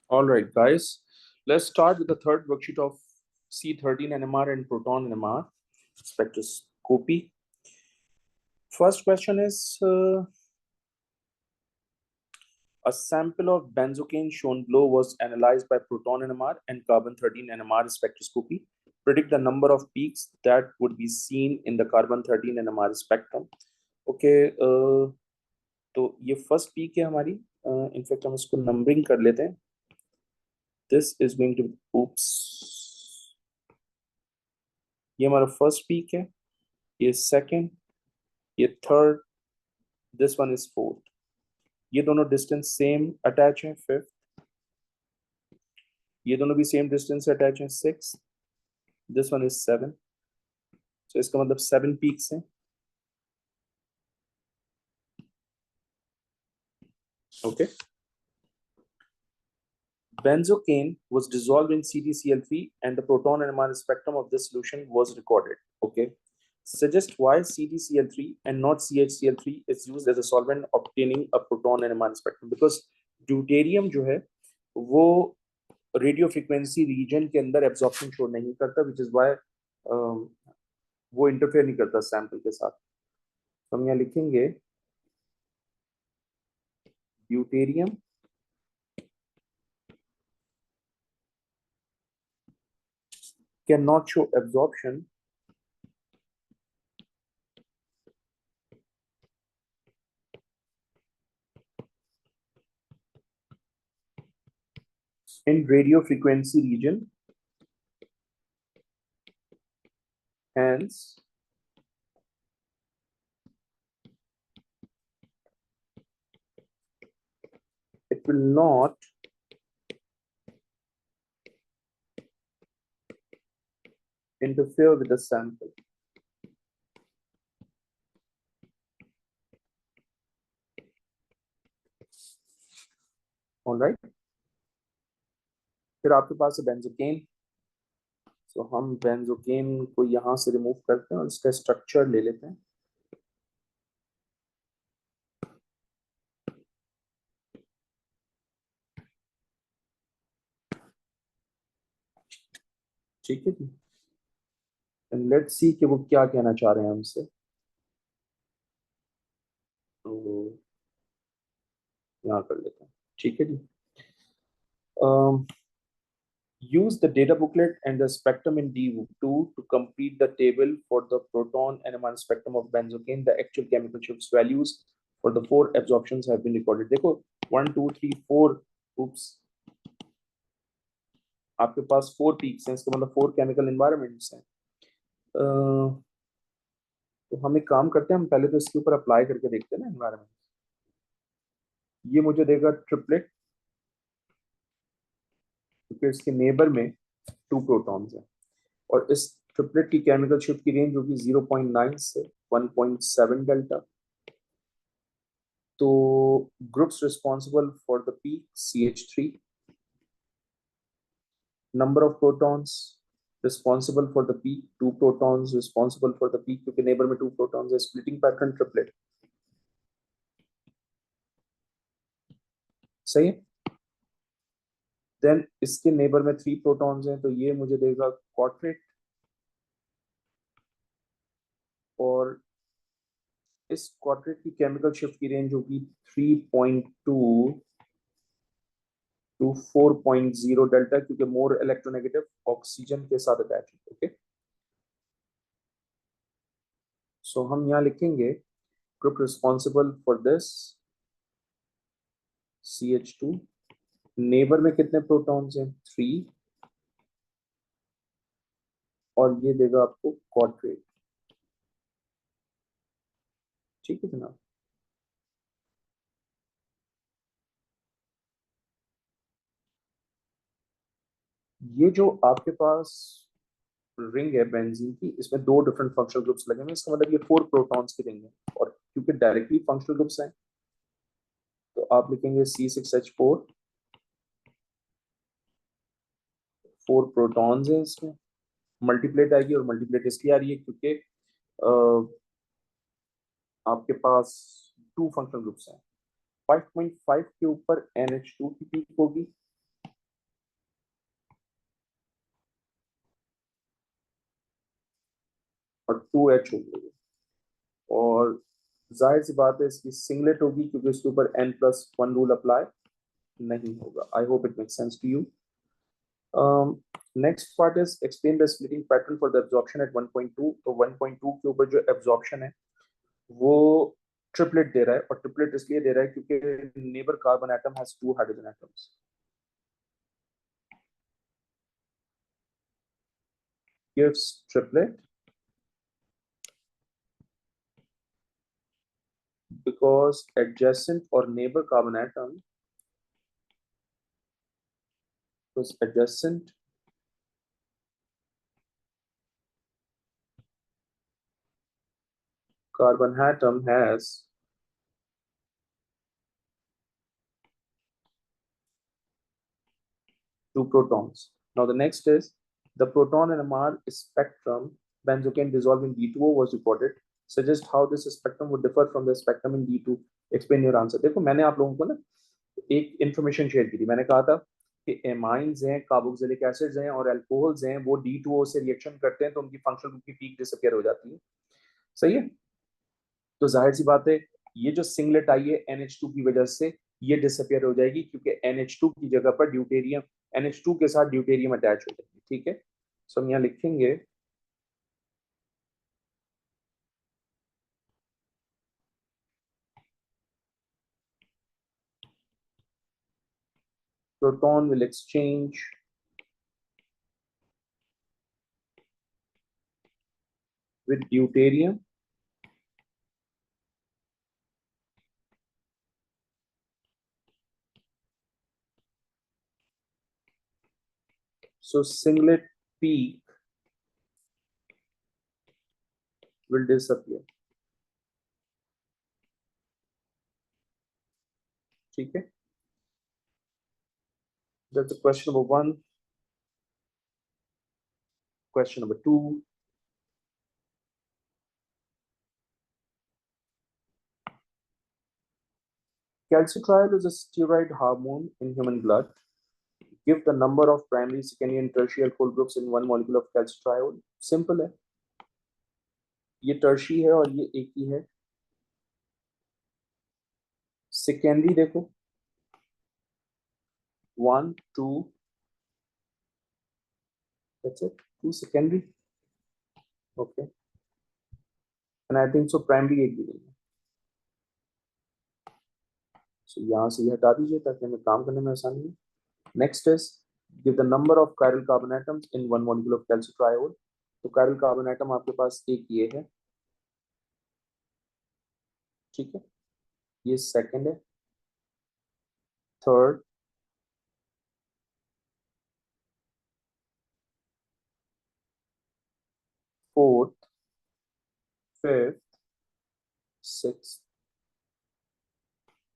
All right, guys, let's start with the third worksheet of C13 NMR and proton NMR spectroscopy. First question is a sample of benzocaine shown below was analyzed by proton NMR and carbon-13 NMR spectroscopy. Predict the number of peaks that would be seen in the carbon-13 NMR spectrum. Okay, तो ये first peak है हमारी. In fact हम इसको numbering कर लेते हैं. This is going to oops. ये हमारा फर्स्ट पीक है, ये सेकंड, ये third, this one is fourth. ये दोनों डिस्टेंस सेम अटैच हैं. फिफ्थ, ये दोनों भी सेम डिस्टेंस से अटैच हैं. Six, this one is seven. तो इसका मतलब 7 पीक्स हैं. Okay. Benzocaine was dissolved in CtCl3 and the proton NMR spectrum of this solution was recorded. Okay. Suggest why CtCl3 and not CHCl3 is used as a solvent obtaining a proton NMR spectrum. Because deuterium जो है वो radio frequency reason के अंदर absorption show नहीं करता, which is why वो interfere नहीं करता सैंपल के साथ. तो हम यहाँ लिखेंगे deuterium can not show absorption in radio frequency region, hence it will not interfere with the sample. All right. फिर आपके पास है बेंजोकेन. तो हम बेंजोकेन को यहां से रिमूव करते हैं और इसका स्ट्रक्चर ले लेते हैं. ठीक है जी. एंड लेट्स सी कि वो क्या कहना चाह रहे हैं हमसे. तो यहाँ कर लेते हैं. ठीक है जी. Use the data booklet and the spectrum in D2 to complete the table for the proton NMR spectrum of benzocaine. The actual chemical shifts values for the 4 absorptions have been recorded. देखो 1 2 3 4. oops, आपके पास 4 peaks हैं, इसका मतलब 4 chemical environments हैं. तो हम एक काम करते हैं, हम पहले तो इसके ऊपर अप्लाई करके देखते हैं ना एनवायरनमेंट. ये मुझे देगा ट्रिपलेट, क्योंकि इसके नेबर में 2 प्रोटॉन्स हैं. और इस ट्रिपलेट की केमिकल शिफ्ट की रेंज होगी 0.9 से 1.7 डेल्टा. तो groups responsible for the peak CH3, number of protons responsible for the peak 2 protons responsible for the peak, क्योंकि नेबर में 2 प्रोटॉन्स है. Splitting pattern triplet. सही है. देन इसके नेबर में 3 प्रोटॉन्स हैं, तो ये मुझे देगा क्वार्टेट. और इस क्वार्टेट की केमिकल शिफ्ट की रेंज होगी 3.2 टू 4.0 डेल्टा, क्योंकि मोर इलेक्ट्रोनेगेटिव ऑक्सीजन के साथ अटैच है. ओके. सो हम यहाँ लिखेंगे group responsible for this CH2. Neighbour में कितने प्रोटॉन्स हैं? 3. और ये देगा आपको क्वाड्रेट. ठीक है जनाब. ये जो आपके पास रिंग है बेंजीन की, इसमें 2 डिफरेंट फंक्शनल ग्रुप्स लगे हैं. इसका मतलब ये 4 प्रोटॉन्स की रिंग है. और क्योंकि डायरेक्टली फंक्शनल ग्रुप्स हैं, तो आप लिखेंगे C6H4. 4 प्रोटॉन्स हैं इसमें. मल्टीप्लेट आएगी, और मल्टीप्लेट इसलिए आ रही है क्योंकि आपके पास 2 फंक्शनल ग्रुप्स हैं. 5.5 के ऊपर NH2 की पीक होगी. और 2H होगी, और जाहिर सी बात है इसकी सिंगलेट होगी क्योंकि उसके ऊपर n+1 रूल अप्लाई नहीं होगा. I hope it makes sense to you. Next part is explain the splitting pattern for the absorption at 1.2. तो 1.2 के ऊपर जो एब्जॉर्प्शन है वो ट्रिपलेट दे रहा है, और ट्रिपलेट इसलिए दे रहा है क्योंकि neighbour carbon atom has 2 hydrogen atoms. gives triplet because adjacent or neighbor carbon atom was adjacent carbon atom has 2 protons. Now the next is the proton NMR spectrum benzocaine dissolved in D2O was reported. Suggest how this spectrum would differ from the spectrum in D2. Explain your answer. देखो मैंने आप लोगों को ना एक information share की थी. मैंने कहा था कि एमाइंस हैं, कार्बोक्सिलिक एसिड्स हैं और अल्कोहल्स हैं, वो D2O से रिएक्शन करते हैं तो उनकी फंक्शनल ग्रुप की पीक डिसअपीयर हो जाती है. सही है. तो जाहिर सी बात है ये जो सिंगलेट आई है NH2 की वजह से ये डिसअपीयर हो जाएगी क्योंकि NH2 की जगह पर ड्यूटेरियम, NH2 के साथ ड्यूटेरियम अटैच हो जाएगी. ठीक है. सो हम यहाँ लिखेंगे proton will exchange with deuterium so singlet peak will disappear. ठीक है. That's the question number 1. Question number 2. Calcitriol is a steroid hormone in human blood. Give the number of primary, secondary and tertiary alcohol groups in one molecule of calcitriol. Simple है. ये tertiary है और ये एक ही है. Secondary देखो 1 2, that's it, 2 secondary. Okay. And I think so primary एक भी नहीं है. So यहाँ से ये हटा दीजिए ताकि हमें काम करने में आसानी हो. Next is give the number of chiral carbon atoms in one molecule of calcitriol. तो chiral carbon atom आपके पास एक ये है. ठीक है. ये सेकंड है, थर्ड, फोर्थ, फिफ्थ, सिक्स्थ.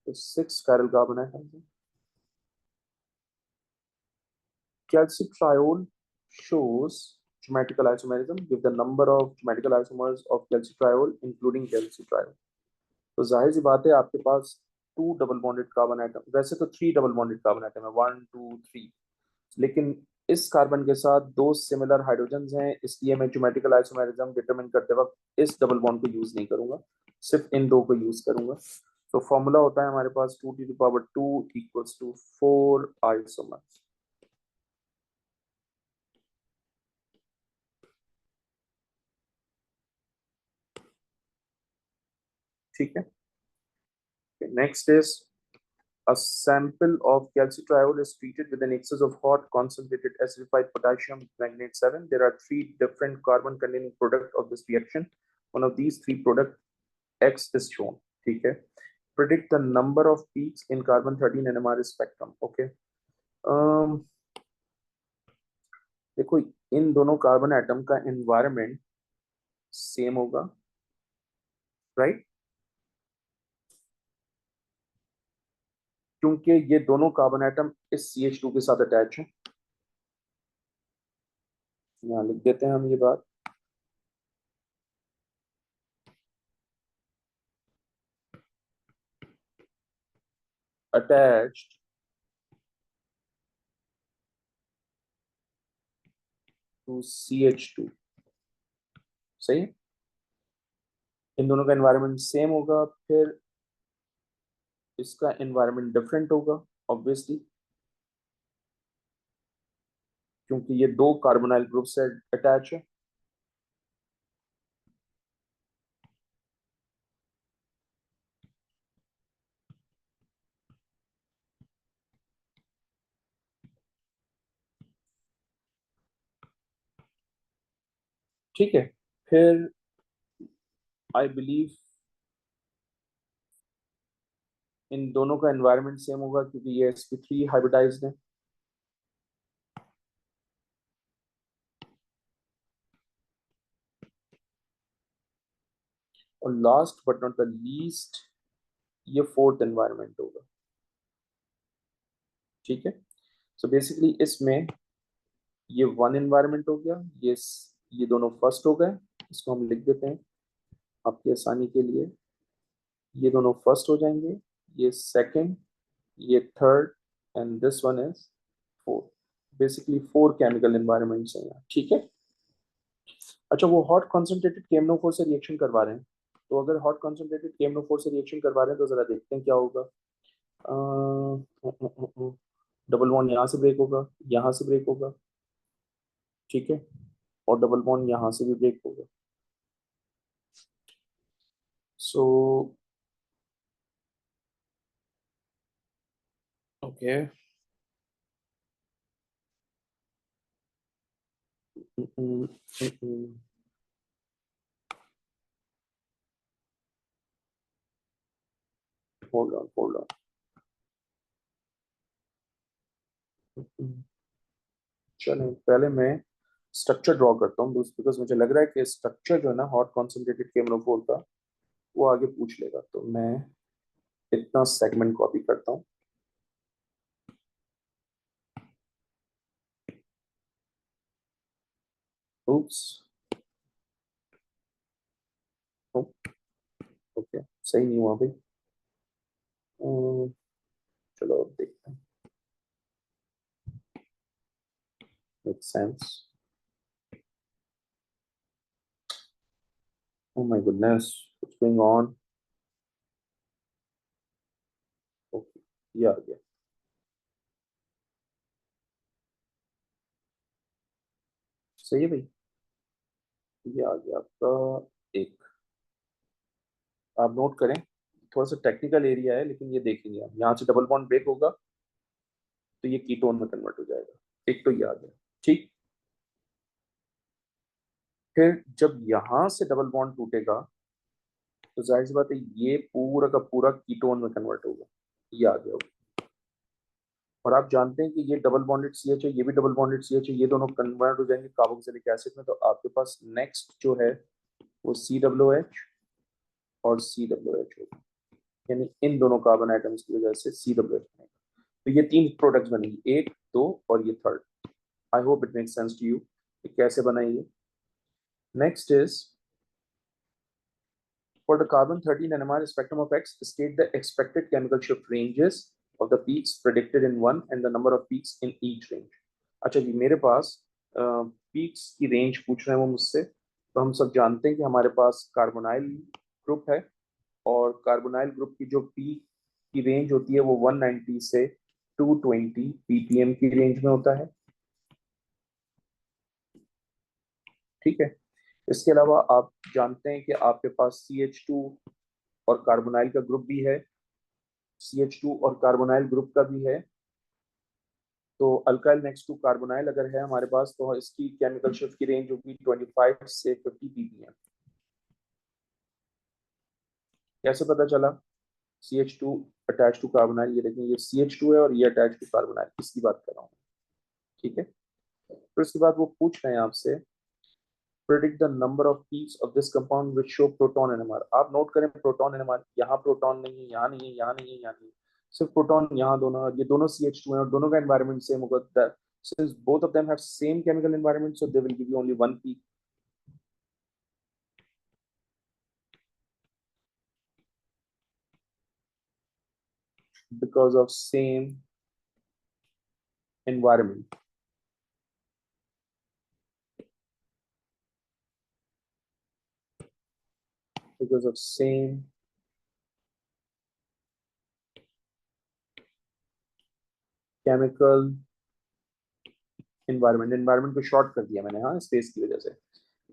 तो 6 chiral carbon atoms हैं. Calcitriol shows geometrical isomerism. Give the number of geometrical isomers of calcitriol including calcitriol. तो जाहिर सी बात है आपके पास 2 डबल बॉन्डेड कार्बन एटम, वैसे तो 3 डबल बॉन्डेड कार्बन एटम है, 1 2 3, लेकिन इस कार्बन के साथ 2 सिमिलर हाइड्रोजन्स हैं, इसलिए मैं ज्योमेट्रिकल आइसोमेरिज्म डिटरमिन करते वक्त इस डबल बॉन्ड को यूज नहीं करूंगा, सिर्फ इन दो को यूज करूंगा. तो फॉर्मूला होता है हमारे पास 2 to the power 2 equals to 4 isomers. ठीक है. Next is a sample of calcitriol is treated with an excess of hot concentrated acidified potassium manganate 7. There are 3 different carbon containing product of this reaction. One of these 3 product X is shown. ठीक है. Predict the number of peaks in carbon 13 NMR spectrum. Okay. देखो इन दोनों carbon atom का environment same होगा, right? क्योंकि ये दोनों carbon atom इस CH2 के साथ अटैच है. यहाँ लिख देते हैं हम ये बात. Attached to CH2. सही है. इन दोनों का एनवायरनमेंट सेम होगा, फिर इसका एनवायरनमेंट डिफरेंट होगा ऑब्वियसली, क्योंकि ये दो कार्बोनाइल ग्रुप से अटैच है। ठीक है, फिर आई बिलीव इन दोनों का एनवायरनमेंट सेम होगा क्योंकि ये sp3 हाइब्रिडाइज्ड है। और last but not the least, ये फोर्थ एनवायरनमेंट होगा। ठीक है, सो बेसिकली इसमें ये वन एनवायरनमेंट हो गया, ये दोनों फर्स्ट हो गए, इसको हम लिख देते हैं आपकी आसानी के लिए। ये दोनों फर्स्ट हो जाएंगे, ये सेकंड, ये third, and this one is fourth. Basically four chemical environments हैं यहाँ। ठीक है, अच्छा वो हॉट कॉन्सेंट्रेटेड KMnO4 से रिएक्शन करवा रहे हैं, तो अगर हॉट कॉन्सेंट्रेटेड KMnO4 से रिएक्शन करवा रहे हैं तो जरा देखते हैं क्या होगा। डबल बॉन्ड यहाँ से ब्रेक होगा, यहाँ से ब्रेक होगा, ठीक है, और डबल बॉन्ड यहाँ से भी ब्रेक होगा। So okay, hold on. चलो पहले मैं स्ट्रक्चर ड्रॉ करता हूँ, बिकॉज मुझे लग रहा है कि स्ट्रक्चर जो है ना हॉट कॉन्सेंट्रेटेड KMnO4 का, वो आगे पूछ लेगा। तो मैं इतना सेगमेंट कॉपी करता हूँ। oops ओके, सही नहीं हुआ भाई। चलो अब देखते हैं, make sense. Oh my goodness, what's going on? Okay, ये आ गया, सही है भाई, ये आ गया आपका एक। आप नोट करें, थोड़ा सा टेक्निकल एरिया है लेकिन ये देखेंगे हम, यहाँ से डबल बॉन्ड ब्रेक होगा तो ये कीटोन में कन्वर्ट हो जाएगा। एक तो ये आ गया, ठीक। फिर जब यहाँ से डबल बॉन्ड टूटेगा तो जाहिर सी बात है ये पूरा का पूरा कीटोन में कन्वर्ट होगा, ये आ गया होगा। और आप जानते हैं कि ये डबल बॉन्डेड CH है, ये भी डबल बॉन्डेड CH है, ये दोनों कन्वर्ट हो जाएंगे कार्बोक्सिलिक एसिड में। तो आपके पास नेक्स्ट जो है वो COOH और COOH होगा, यानी इन दोनों कार्बन आइटम्स की वजह से COOH बनेगा। तो ये तीन प्रोडक्ट्स बनेंगी, एक, दो और ये third. I hope it makes sense to you कि कैसे बनाएंगे। Next is for the carbon 13 NMR spectrum of X, state the expected chemical shift ranges of the peaks predicted in one and the number of peaks in each range. अच्छा जी, मेरे पास peaks की range पूछ रहे हैं वो मुझसे। तो हम सब जानते हैं कि हमारे पास कार्बोनाइल ग्रुप है, और कार्बोनाइल ग्रुप की जो पीक की रेंज होती है वो 190 से 220 ppm की रेंज में होता है। ठीक है, इसके अलावा आप जानते हैं कि आपके पास CH2 और कार्बोनाइल का ग्रुप भी है, CH2 और कार्बोनाइल ग्रुप का भी है। तो अल्काइल नेक्स्ट टू कार्बोनाइल अगर है हमारे पास तो इसकी केमिकल शिफ्ट की रेंज होगी 25 से 50 ppm। कैसे पता चला? CH2 अटैच टू कार्बोनाइल, ये देखें ये CH2 है और ये अटैच टू कार्बोनाइल, इसकी बात कर रहा हूँ। ठीक है, फिर उसके बाद वो पूछ रहे हैं आपसे predict the number of peaks of this compound which show proton NMR। आप नोट करें प्रोटॉन NMR, यहाँ प्रोटॉन नहीं है, यहाँ नहीं है, यहाँ नहीं है, यहाँ नहीं है, सिर्फ प्रोटॉन यहाँ दोनों, और ये दोनों CH2 हैं और दोनों का एनवायरनमेंट सेम होगा। Since both of them have same chemical environment, so they will give you only one peak because of same environment। because of same chemical environment को short कर दिया मैंने, हाँ space की वजह से.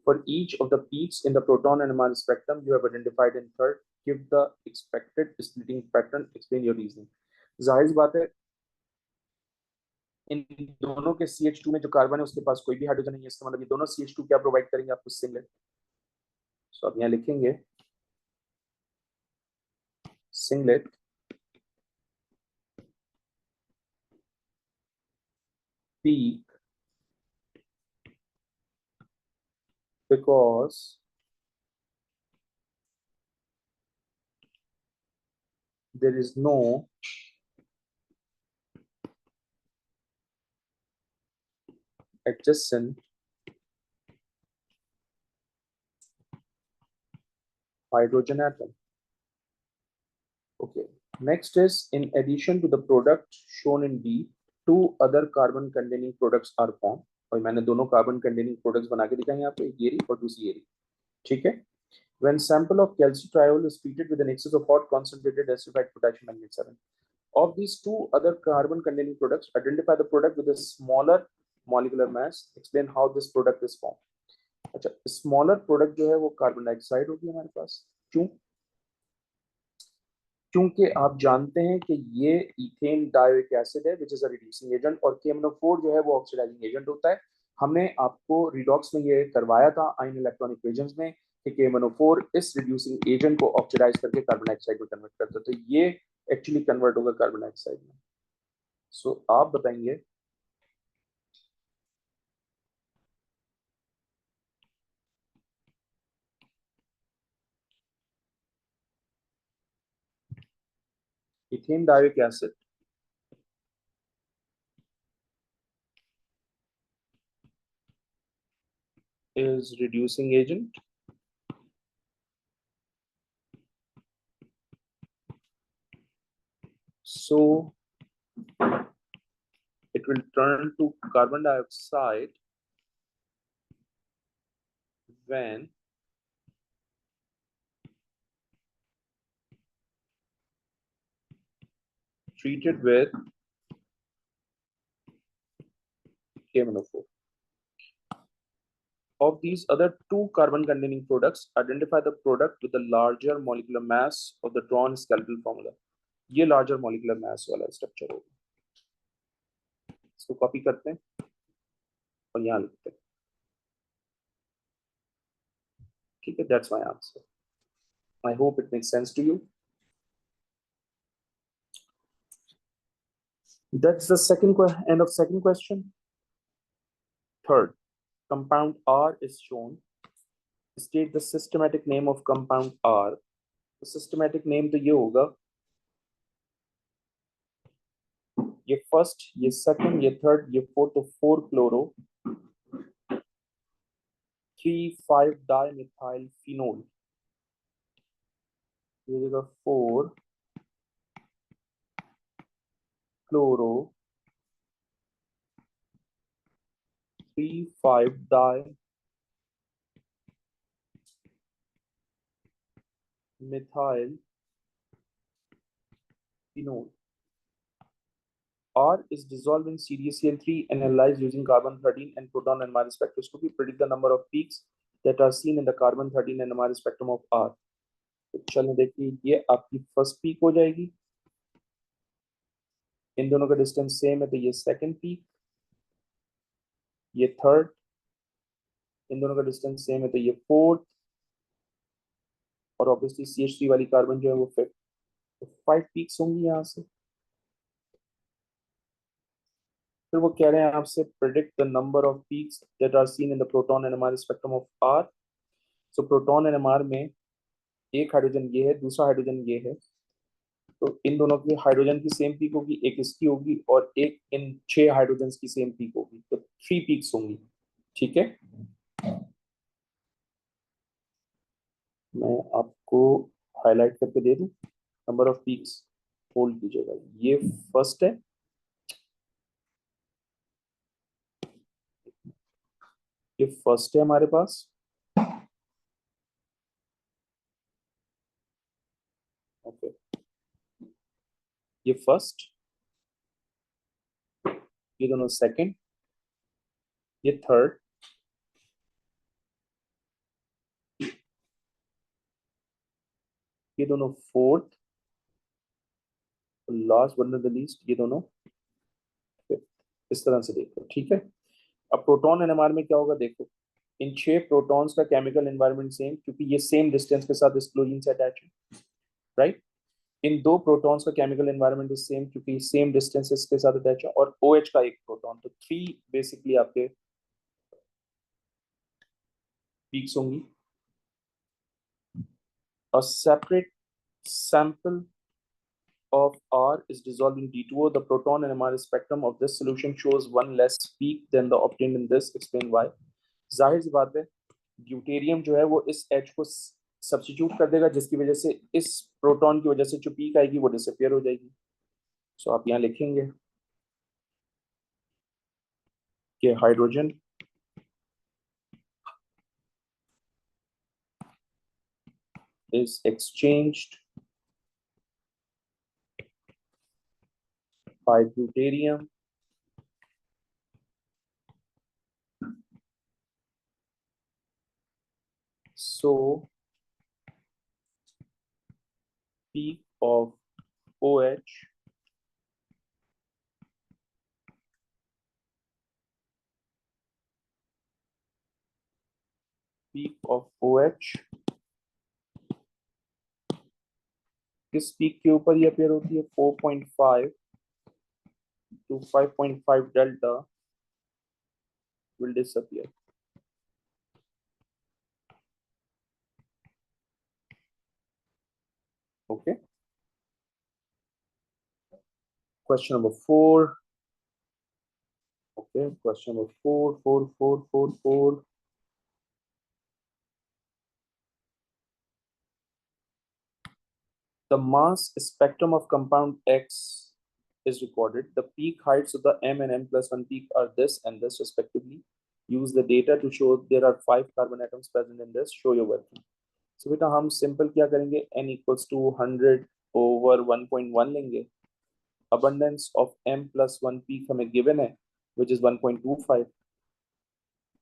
For each of the peaks in the proton NMR spectrum you have identified in third, give the expected splitting pattern. Explain your reasoning. जाहिर सी बात है इन दोनों के CH2 में जो कार्बन है उसके पास कोई भी हाइड्रोजन नहीं है, इसका मतलब ये दोनों CH2 क्या प्रोवाइड करेंगे आपको? सिंगलेट. सो अब यहाँ लिखेंगे singlet peak because there is no adjacent hydrogen atom. Okay. Next is, in addition to the product shown in B, two other carbon containing products are formed. और मैंने दोनों कार्बन कंटेनिंग प्रोडक्ट्स बना के दिखाए यहाँ पे, ये रही और दूसरी ये रही. ठीक है. When sample of calcitriol is treated with an excess of hot concentrated acidified potassium magnate 7. Of these two other carbon containing products, identify the product with a smaller molecular mass. Explain how this product is formed. अच्छा, smaller product जो है वो carbon dioxide होगी हमारे पास. क्यों? क्योंकि आप जानते हैं कि ये इथेन डायोइक एसिड है which is a reducing agent, और KMnO4 जो है वो ऑक्सीडाइजिंग एजेंट होता है. हमने आपको रिडॉक्स में ये करवाया था आयन इलेक्ट्रॉन इक्वेशंस में कि KMnO4 इस रिड्यूसिंग एजेंट को ऑक्सीडाइज करके कार्बन डाइऑक्साइड में कन्वर्ट करता है, तो ये एक्चुअली कन्वर्ट होगा कार्बन डाइऑक्साइड में. सो आप बताएंगे ethane dioic acid is reducing agent. So it will turn to carbon dioxide when treated with KMnO4. Of these other two carbon containing products, identify the product with the larger molecular mass of the drawn skeletal formula. ये larger molecular mass वाला structure होगा. इसको copy करते हैं और यहाँ लिखते हैं. ठीक है, that's my answer. I hope it makes sense to you. That's the end of second question. Third, compound R is shown. State the systematic name of compound R. The systematic name तो ये होगा, ये first, ये second, ये third, ये fourth, तो 4 chloro 3,5 dimethyl phenol. ये जगह 4 chloro 3,5 dimethyl phenol. R is dissolved in CdCl3 and analyzed using carbon-13 and proton NMR spectroscopy. Predict the number of peaks that are seen in the carbon-13 NMR spectrum of R. तो चलो देखिए, ये आपकी first peak हो जाएगी. इन दोनों का distance same है तो ये सेकंड पीक, ये थर्ड. इन दोनों का डिस्टेंस सेम है तो ये फोर्थ, और ऑब्वियसली CH3 वाली कार्बन जो है वो फिफ्थ. तो 5 पीक्स होंगी यहाँ से. फिर वो कह रहे हैं आपसे predict the number of peaks that are seen in the proton NMR spectrum of R. So proton NMR में एक हाइड्रोजन ये है, दूसरा हाइड्रोजन ये है, तो इन दोनों की हाइड्रोजन की सेम पीक होगी, एक इसकी होगी और एक इन 6 हाइड्रोजन की सेम पीक होगी, तो 3 पीक्स होंगी. ठीक है, मैं आपको हाईलाइट करके दे दूं. नंबर ऑफ पीक्स होल्ड कीजिएगा. ये फर्स्ट है, ये फर्स्ट है हमारे पास. ये फर्स्ट, ये दोनों सेकंड, ये थर्ड, ये दोनों fourth, last but not the least ये दोनों fifth। इस तरह से देखो, ठीक है। अब प्रोटॉन एनएमआर में क्या होगा देखो, इन 6 प्रोटॉन्स का केमिकल एनवायरनमेंट सेम, क्योंकि ये सेम डिस्टेंस के साथ इस क्लोरीन से अटैच है, राइट। इन 2 प्रोटॉन्स का केमिकल एनवायरनमेंट इज सेम, क्योंकि सेम डिस्टेंसेस के साथ अटैच है, और OH का एक प्रोटॉन, तो 3 बेसिकली आपके पीक्स होंगी। A separate sample of R is dissolved in D2O. The proton NMR spectrum of this solution shows one less peak than the obtained in this. Explain why. जाहिर सी बात है, deuterium जो है वो इस H को सब्स्टिट्यूट कर देगा, जिसकी वजह से इस प्रोटॉन की वजह से जो पीक आएगी वो डिसअपियर हो जाएगी। सो आप यहाँ लिखेंगे कि hydrogen is exchanged by deuterium so peak of OH किस पीक के ऊपर ये अपेयर होती है, 4.5 to 5.5 delta will disappear. Okay. Question number 4. Okay. Question number 4. The mass spectrum of compound X is recorded. The peak heights of the M and M plus 1 peak are this and this respectively. Use the data to show there are 5 carbon atoms present in this. Show your working. So बेटा हम simple क्या करेंगे, n equals to 100 over 1.1 लेंगे। Abundance of M plus 1 peak हमें given है, which is 1.25.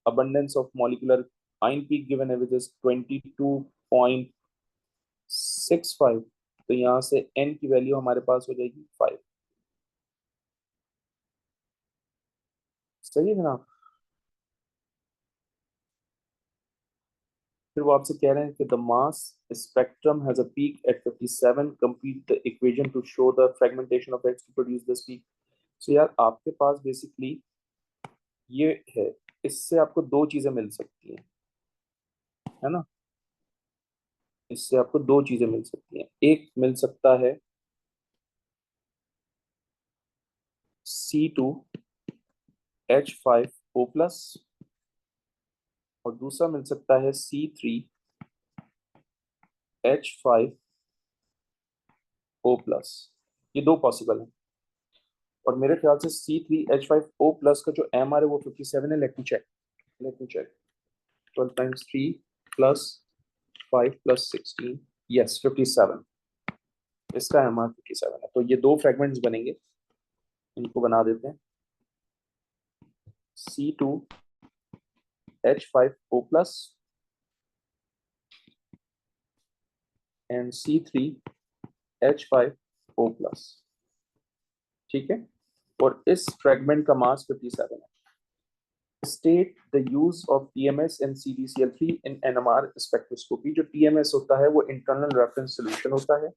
Abundance of molecular ion peak given है, which is 22.65. तो यहाँ से n की वैल्यू हमारे पास हो जाएगी 5। सही है जनाब। फिर वो आपसे कह रहे हैं कि the mass spectrum has a peak at 57, complete the equation to show the fragmentation of X to produce this peak. So यार आपके पास बेसिकली ये है, इससे आपको 2 चीजें मिल सकती हैं, है ना। इससे आपको 2 चीजें मिल सकती हैं, एक मिल सकता है C2H5O प्लस, और दूसरा मिल सकता है C3H5O प्लस। ये 2 पॉसिबल है, और मेरे ख्याल से C3H5O प्लस का जो MR है वो 57 है। Let me check 12 times 3 plus 5 plus 16, yes 57। इसका MR 57 है, तो ये 2 फ्रेगमेंट्स बनेंगे, इनको बना देते हैं। C2H5O plus and C3H5O plus, ठीक है। और इस फ्रेगमेंट का मास 57 है। State the use of TMS and CDCl3 in NMR spectroscopy। जो TMS होता है वो इंटरनल रेफरेंस सोल्यूशन होता है।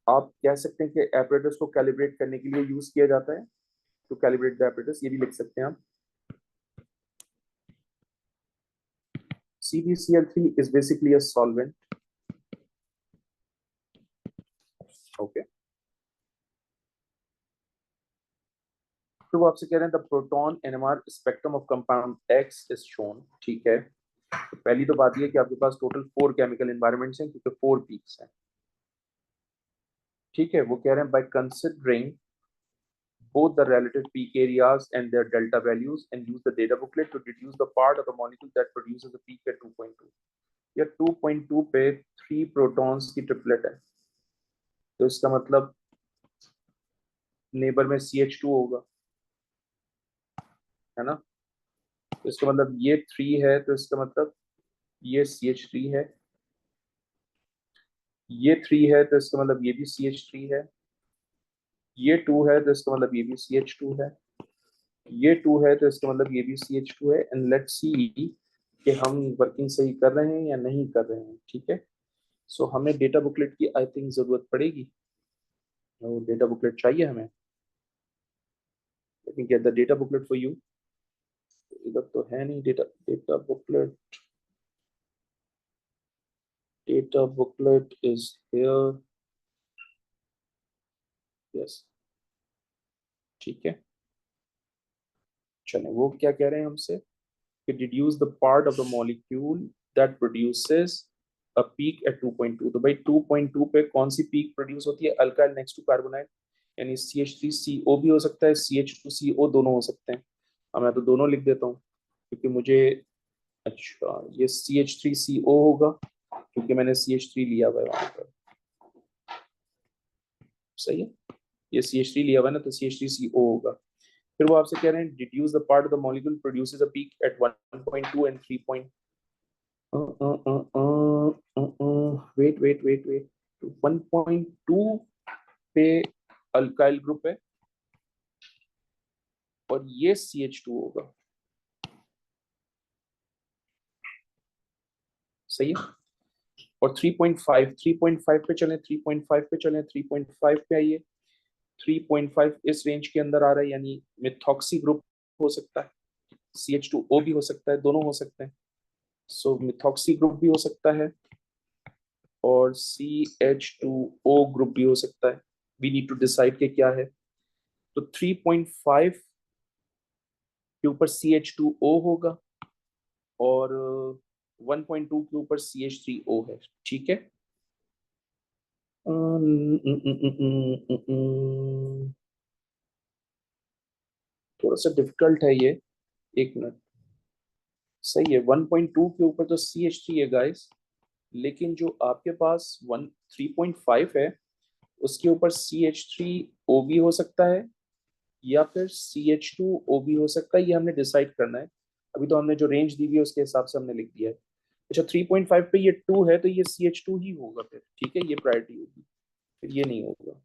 आप कह सकते हैं कि एपरेटस को कैलिब्रेट करने के लिए यूज किया जाता है, टू कैलिब्रेट द एपरेटस, ये भी लिख सकते हैं आप। CDCl3 is basically a solvent, okay। तो वो आपसे कह रहे हैं the proton NMR spectrum of compound x is shown, ठीक है। तो पहली तो बात ये कि आपके पास टोटल 4 केमिकल एनवायरनमेंट्स हैं, क्योंकि 4 पीक्स हैं, ठीक है। वो कह रहे हैं by considering both the relative peak areas and their delta values and use the data booklet to deduce the part of the molecule that produces a peak at 2.2। या 2.2 पे 3 प्रोटॉन्स की ट्रिपलेट है, तो इसका मतलब नेबर में CH2 होगा, है ना। तो इसका मतलब ये 3 है, तो इसका मतलब ये CH3 है, ये 3 है तो इसका मतलब ये भी CH3 है, ये 2 है तो इसका मतलब ये भी CH2 है, ये 2 है तो इसका मतलब ये भी CH2 है। एंड लेट्स सी कि हम वर्किंग सही कर रहे हैं या नहीं कर रहे हैं, ठीक है। सो हमें डेटा बुकलेट की आई थिंक जरूरत पड़ेगी, और डेटा बुकलेट चाहिए हमें। Let me get the data booklet for you. इधर तो है नहीं data, data booklet, data booklet is here, yes, ठीक है। चलें, वो क्या कह रहे हैं हमसे कि deduce the part of the molecule that produces a peak at 2.2। तो भाई 2.2 पे कौन सी पीक प्रोड्यूस होती है? अल्काइल नेक्स्ट टू कार्बोनाइल, यानी CH3CO भी हो सकता है, CH2CO दोनों हो सकते हैं। अब मैं तो दोनों लिख देता हूँ क्योंकि मुझे, अच्छा ये CH3CO होगा क्योंकि मैंने CH3 लिया हुआ है वहां पर, सही है। ये CH3 लिया हुआ है ना, तो CH3CO होगा। फिर वो आपसे कह रहे हैं deduce the part of the molecule produces a peak at 1.2 and 3. Wait 1.2 पे अल्काइल ग्रुप है और ये CH2 होगा, सही है। और 3.5 पे चले, 3.5 पे चले, 3.5 पे आइए। 3.5 इस रेंज के अंदर आ रहा है, यानी मिथॉक्सी ग्रुप हो सकता है, CH2O भी हो सकता है, दोनों हो सकते हैं। सो मिथॉक्सी ग्रुप भी हो सकता है और CH2O ग्रुप भी हो सकता है। वी नीड टू डिसाइड के क्या है। तो 3.5 के ऊपर CH2O होगा और 1.2 के ऊपर CH3O है, ठीक है। थोड़ा सा डिफिकल्ट है ये, एक मिनट। सही है, 1.2 के ऊपर तो CH3 है गाइस, लेकिन जो आपके पास 3.5 है उसके ऊपर CH3O भी हो सकता है या फिर CH2O भी हो सकता है, ये हमने डिसाइड करना है। अभी तो हमने जो रेंज दी हुई है उसके हिसाब से हमने लिख दिया है। अच्छा 3.5 पे ये 2 है तो ये CH2 ही होगा फिर, ठीक है, ये प्रायोरिटी होगी, फिर ये नहीं होगा।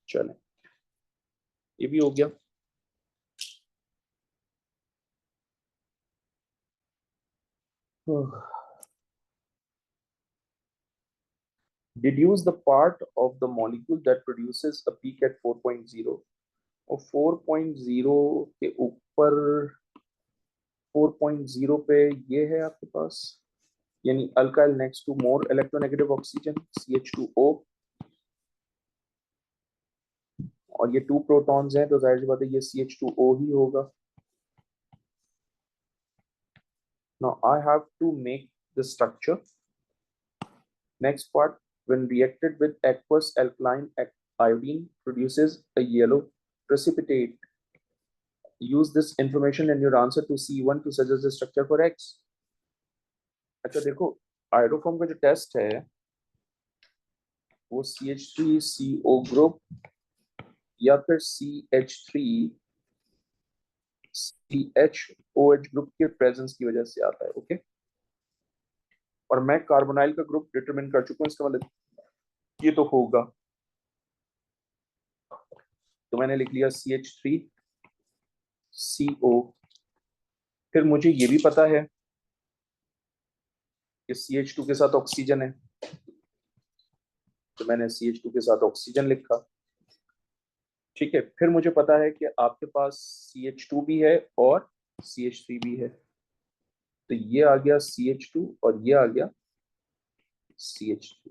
चलें, ये भी हो गया। Deduce the part of the molecule that produces a peak at 4.0, और 4.0 के ऊपर 4.0 पे ये है आपके पास, यानी alkyl next to more electronegative oxygen CH2O, और ये 2 प्रोटॉन्स हैं तो जाहिर सी बात है ये CH2O ही होगा। Now I have to make the structure. Next part, when reacted with aqueous alkaline iodine produces a yellow precipitate. Use this information in your answer to C1 to suggest the structure for X. अच्छा देखो, iodoform का जो test है वो CH3CO group या फिर CH3CHOH group के presence की वजह से आता है, ओके। और मैं कार्बोनाइल का ग्रुप डिटरमिन कर चुका हूँ, इसका मतलब ये तो होगा। तो मैंने लिख लिया CH3CO। फिर मुझे ये भी पता है कि CH2 के साथ ऑक्सीजन है, तो मैंने CH2 के साथ ऑक्सीजन लिखा, ठीक है। फिर मुझे पता है कि आपके पास CH2 भी है और CH3 भी है, तो ये आ गया CH2 और ये आ गया CH3,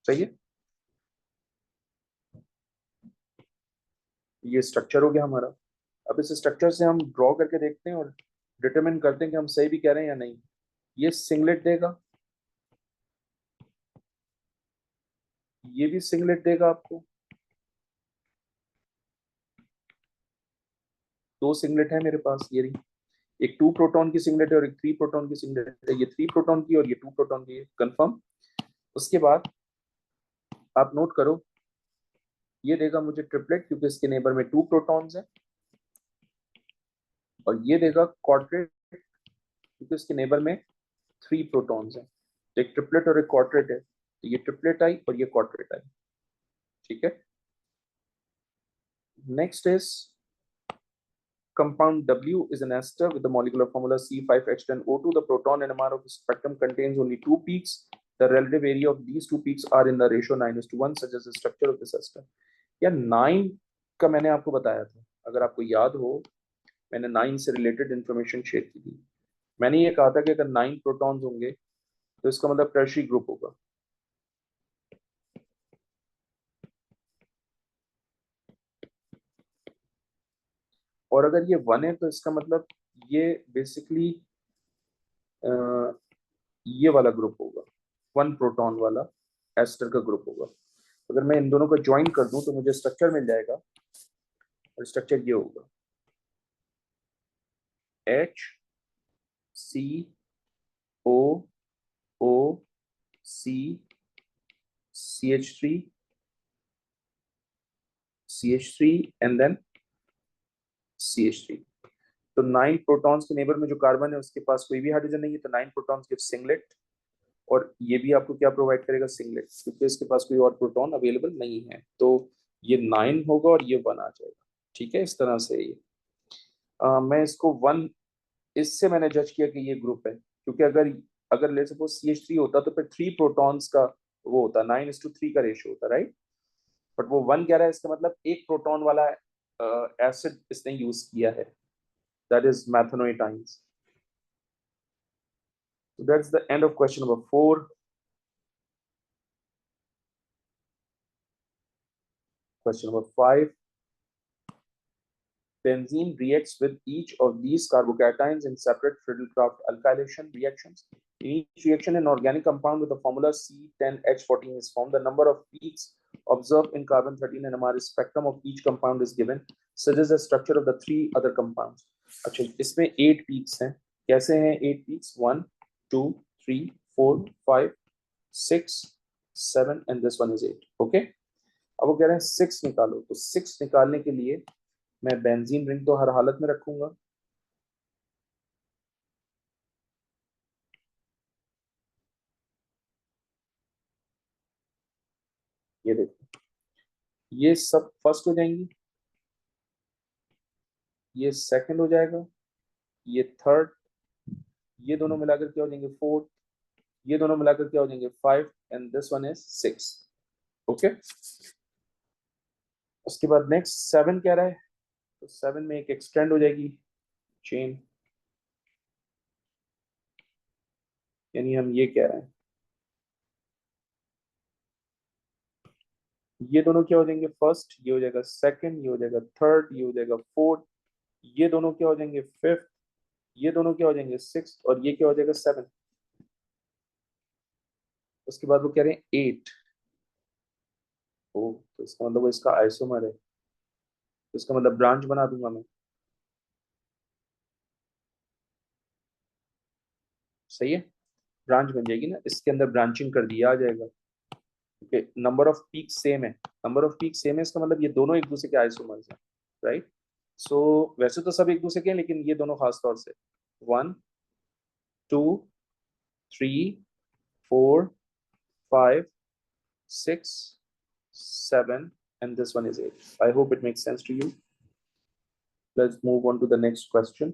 सही है। ये स्ट्रक्चर हो गया हमारा। अब इस स्ट्रक्चर से हम ड्रॉ करके देखते हैं और डिटरमिन करते हैं कि हम सही भी कह रहे हैं या नहीं। ये सिंगलेट देगा, ये भी सिंगलेट देगा आपको, 2 सिंगलेट है मेरे पास, ये रही। एक 2 प्रोटॉन की सिंगलेट है और एक 3 प्रोटॉन की सिंगलेट है, ये 3 प्रोटॉन की और ये 2 प्रोटॉन की है, कंफर्म। उसके बाद आप नोट करो, ये देगा मुझे ट्रिपलेट क्योंकि इसके नेबर में 2 प्रोटॉन्स हैं, और ये देगा क्वाड्रेट क्योंकि इसके नेबर में 3 प्रोटॉन्स हैं। तो एक ट्रिपलेट और एक क्वाड्रेट है, तो ये ट्रिपलेट आई और ये क्वाड्रेट आई, ठीक है। Next is compound W is an ester with the molecular formula C5H10O2. The proton NMR of the spectrum contains only 2 peaks. The relative area of these 2 peaks are in the ratio 9:1, such as the structure of this ester. या 9 का मैंने आपको बताया था, अगर आपको याद हो, मैंने 9 से रिलेटेड इंफॉर्मेशन शेयर की थी। मैंने ये कहा था कि अगर 9 प्रोटॉन्स होंगे तो इसका मतलब टर्शियरी ग्रुप होगा। और अगर ये 1 है तो इसका मतलब ये बेसिकली ये वाला ग्रुप होगा, 1 प्रोटॉन वाला एस्टर का ग्रुप होगा। अगर मैं इन दोनों को ज्वाइन कर दूं तो मुझे स्ट्रक्चर मिल जाएगा, और स्ट्रक्चर ये होगा H C O O C CH3 CH3 and then CH3। तो 9 प्रोटॉन्स के नेबर में जो कार्बन है उसके पास कोई भी हाइड्रोजन नहीं है, तो 9 प्रोटॉन्स गिव सिंगलेट, और ये भी आपको क्या प्रोवाइड करेगा, सिंगलेट, क्योंकि इसके पास कोई और प्रोटॉन अवेलेबल नहीं है। तो ये 9 होगा और ये 1 आ जाएगा, ठीक है। इस तरह से ये मैं इसको 1, इससे मैंने जज किया कि ये ग्रुप है, क्योंकि अगर अगर ले सपोज CH3 होता तो फिर 3 प्रोटॉन्स का वो होता, 9:3 का रेशियो होता, राइट। बट वो 1 कह रहा है, इसका मतलब एक प्रोटॉन वाला एसिड इसने यूज किया है, दैट इज मैथनोइटाइंस। So that's the end of question number 4. Question number 5. Benzene reacts with each of these carbocations in separate Friedel-Crafts alkylation reactions. In each reaction, an organic compound with the formula C10H14 is formed. The number of peaks observed in carbon-13 NMR spectrum of each compound is given. Suggests the structure of the 3 other compounds. अच्छा, इसमें 8 peaks हैं। कैसे हैं 8 peaks? 1 2 3 4 5 6 7 and this one is 8, okay। अब वो कह रहे हैं 6 निकालो, तो 6 निकालने के लिए मैं बेंजीन रिंग तो हर हालत में रखूंगा, ये देखो, ये सब फर्स्ट हो जाएंगी, ये सेकंड हो जाएगा, ये थर्ड, ये दोनों मिलाकर क्या हो जाएंगे 4, ये दोनों मिलाकर क्या हो जाएंगे 5 and this one is 6, okay. उसके बाद नेक्स्ट 7 कह रहा है, तो 7 में एक एक्सटेंड हो जाएगी चेन, यानी हम ये कह रहे हैं ये दोनों क्या हो जाएंगे फर्स्ट, ये हो जाएगा सेकंड, ये हो जाएगा थर्ड, ये हो जाएगा फोर्थ, ये दोनों क्या हो जाएंगे फिफ्थ, ये दोनों क्या हो जाएंगे सिक्स, और ये क्या हो जाएगा 7। उसके बाद वो कह रहे हैं 8। ओ, तो इसका मतलब वो इसका आइसोमर है, तो इसका मतलब ब्रांच बना दूंगा मैं, सही है। ब्रांच बन जाएगी ना, इसके अंदर ब्रांचिंग कर दिया आ जाएगा, क्योंकि नंबर ऑफ पीक सेम है, नंबर ऑफ पीक सेम है, इसका मतलब ये दोनों एक दूसरे के आइसोमर्स हैं, राइट। सो वैसे तो सब एक दूसरे के हैं, लेकिन ये दोनों खास तौर से 1 2 3 4 5 6 7 and this one is 8। I hope it makes sense to you। Let's move on to the next question।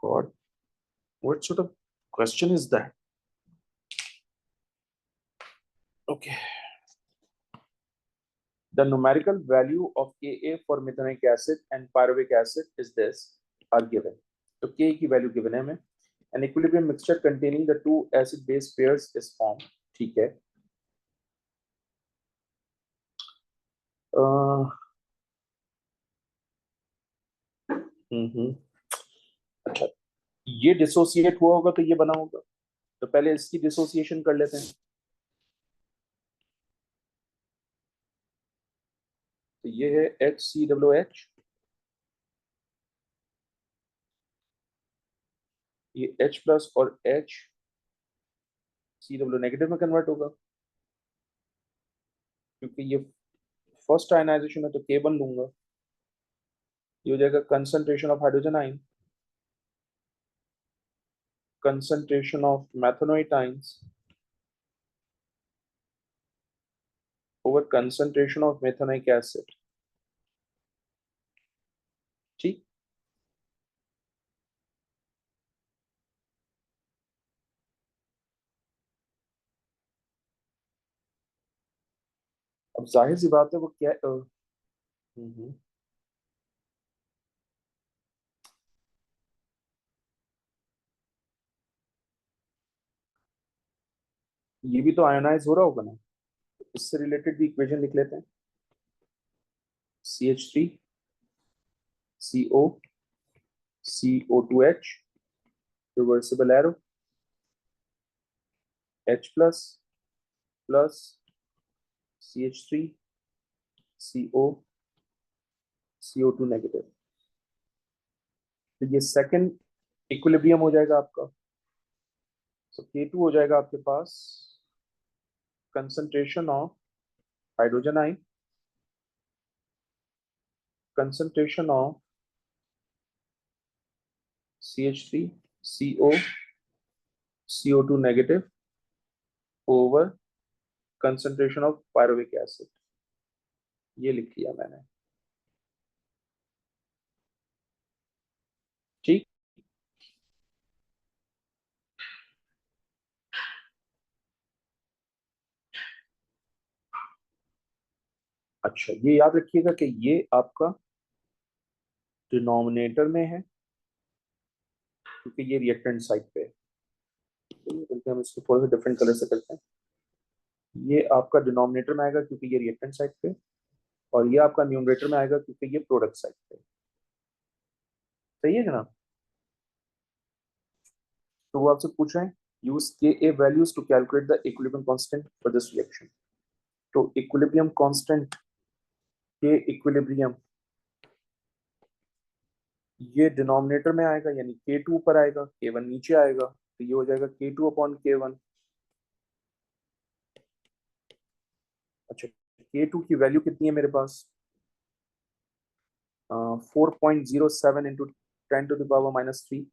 God, what sort of question is that? Okay, the numerical value of Ka for methanoic acid and pyruvic acid is this, are given। तो Ka की value given है हमें। An equilibrium mixture containing the two acid base pairs is formed, ठीक है। अच्छा, ये dissociate हुआ होगा तो ये बना होगा, तो पहले इसकी डिसोसिएशन कर लेते हैं। तो ये है HCOOH, ये H प्लस और H CW नेगेटिव में कन्वर्ट होगा, क्योंकि ये फर्स्ट आयनाइजेशन है तो K1 लूंगा। ये हो जाएगा concentration of hydrogen ion, concentration of methanoate ions over concentration of methanoic acid। ठीक, अब जाहिर सी बात है वो क्या ये भी तो आयोनाइज हो रहा होगा ना, इससे रिलेटेड भी इक्वेशन लिख लेते हैं। CH3 CO CO2H reversible arrow, H plus plus CH3 CO CO2 negative. तो ये सेकंड इक्विलिब्रियम हो जाएगा आपका। तो K2 हो जाएगा आपके पास concentration of hydrogen ion, concentration of CH3 CO CO2 negative over concentration of pyruvic acid। ये लिख लिया मैंने। ठीक, अच्छा ये याद रखिएगा कि ये आपका डिनोमिनेटर में है, क्योंकि ये रिएक्टेंट साइड पे है। बल्कि हम इसको थोड़ा सा डिफरेंट कलर से करते हैं। ये आपका डिनोमिनेटर में आएगा क्योंकि ये रिएक्टेंट साइड पे, और ये आपका न्यूमरेटर में आएगा क्योंकि ये प्रोडक्ट साइड पे। सही है जनाब? तो वो आपसे पूछ रहे हैं use Ka values to calculate the equilibrium constant for this reaction. तो इक्विलिब्रियम कांस्टेंट के इक्विलिब्रियम ये डिनोमिनेटर में आएगा, यानी K2 ऊपर आएगा, K1 नीचे आएगा, तो ये हो जाएगा K2 अपॉन K1। अच्छा, K2 की वैल्यू कितनी है मेरे पास? 4.07 इंटू 10⁻³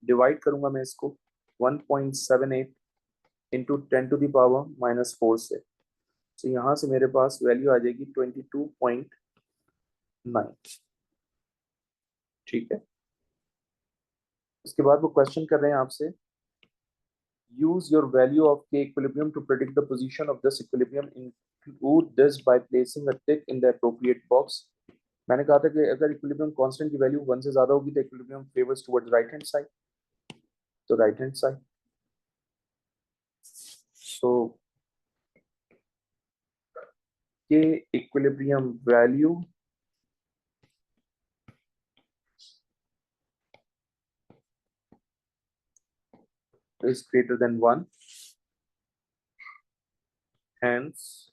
डिवाइड करूंगा मैं इसको 1.78 इंटू 10⁻⁻4 से। तो यहाँ से मेरे पास वैल्यू आ जाएगी 22.9। ठीक है, उसके बाद वो क्वेश्चन कर रहे हैं आपसे use your value of K equilibrium to predict the position of this equilibrium, include this by placing a tick in the appropriate box। मैंने कहा था कि अगर इक्विलिब्रियम कांस्टेंट की वैल्यू 1 से ज्यादा होगी तो equilibrium favours towards right hand side, तो right hand side. So K equilibrium value is greater than 1, hence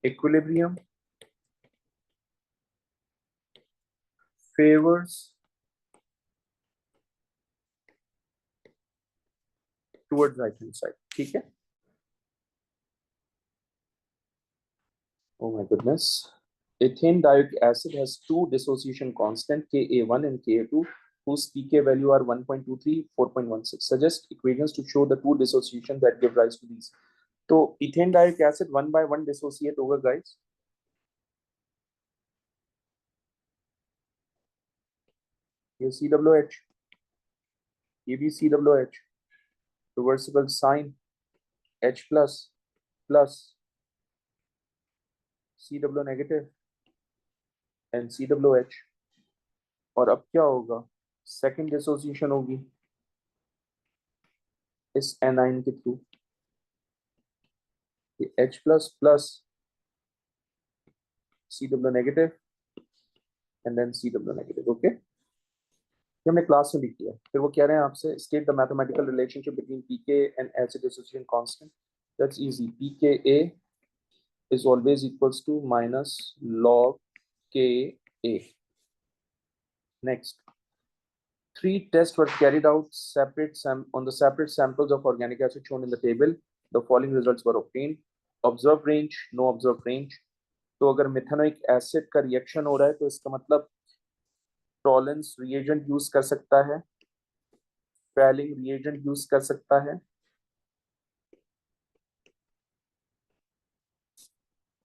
equilibrium favors towards right hand side। ठीक है, oh my goodness, ethane dioic acid has two dissociation constant Ka1 and Ka2 whose pK value are 1.23 4.16। suggest equations to show the two dissociation that give rise to these। तो ethanedioic acid 1 by 1 dissociate होगा guys. ये COH, ये भी COH, reversible sign H plus plus CW negative and COH। और अब क्या होगा, second dissociation होगी इस एनाइन के थ्रू, H plus plus CW negative and then CW negative. Okay, ये हमने क्लास में भी किया। फिर वो कह रहे हैं आपसे state the mathematical relationship between pK and acid dissociation constant. That's easy, pKa is always equals to minus log Ka. Next, 3 tests were carried out on the separate samples of organic acid shown in the table. The following results were obtained. Observed range, no observed range. तो अगर methanoic acid का reaction हो रहा है तो इसका मतलब Tollens reagent use कर सकता है, फैलिंग रिएजेंट यूज कर सकता है,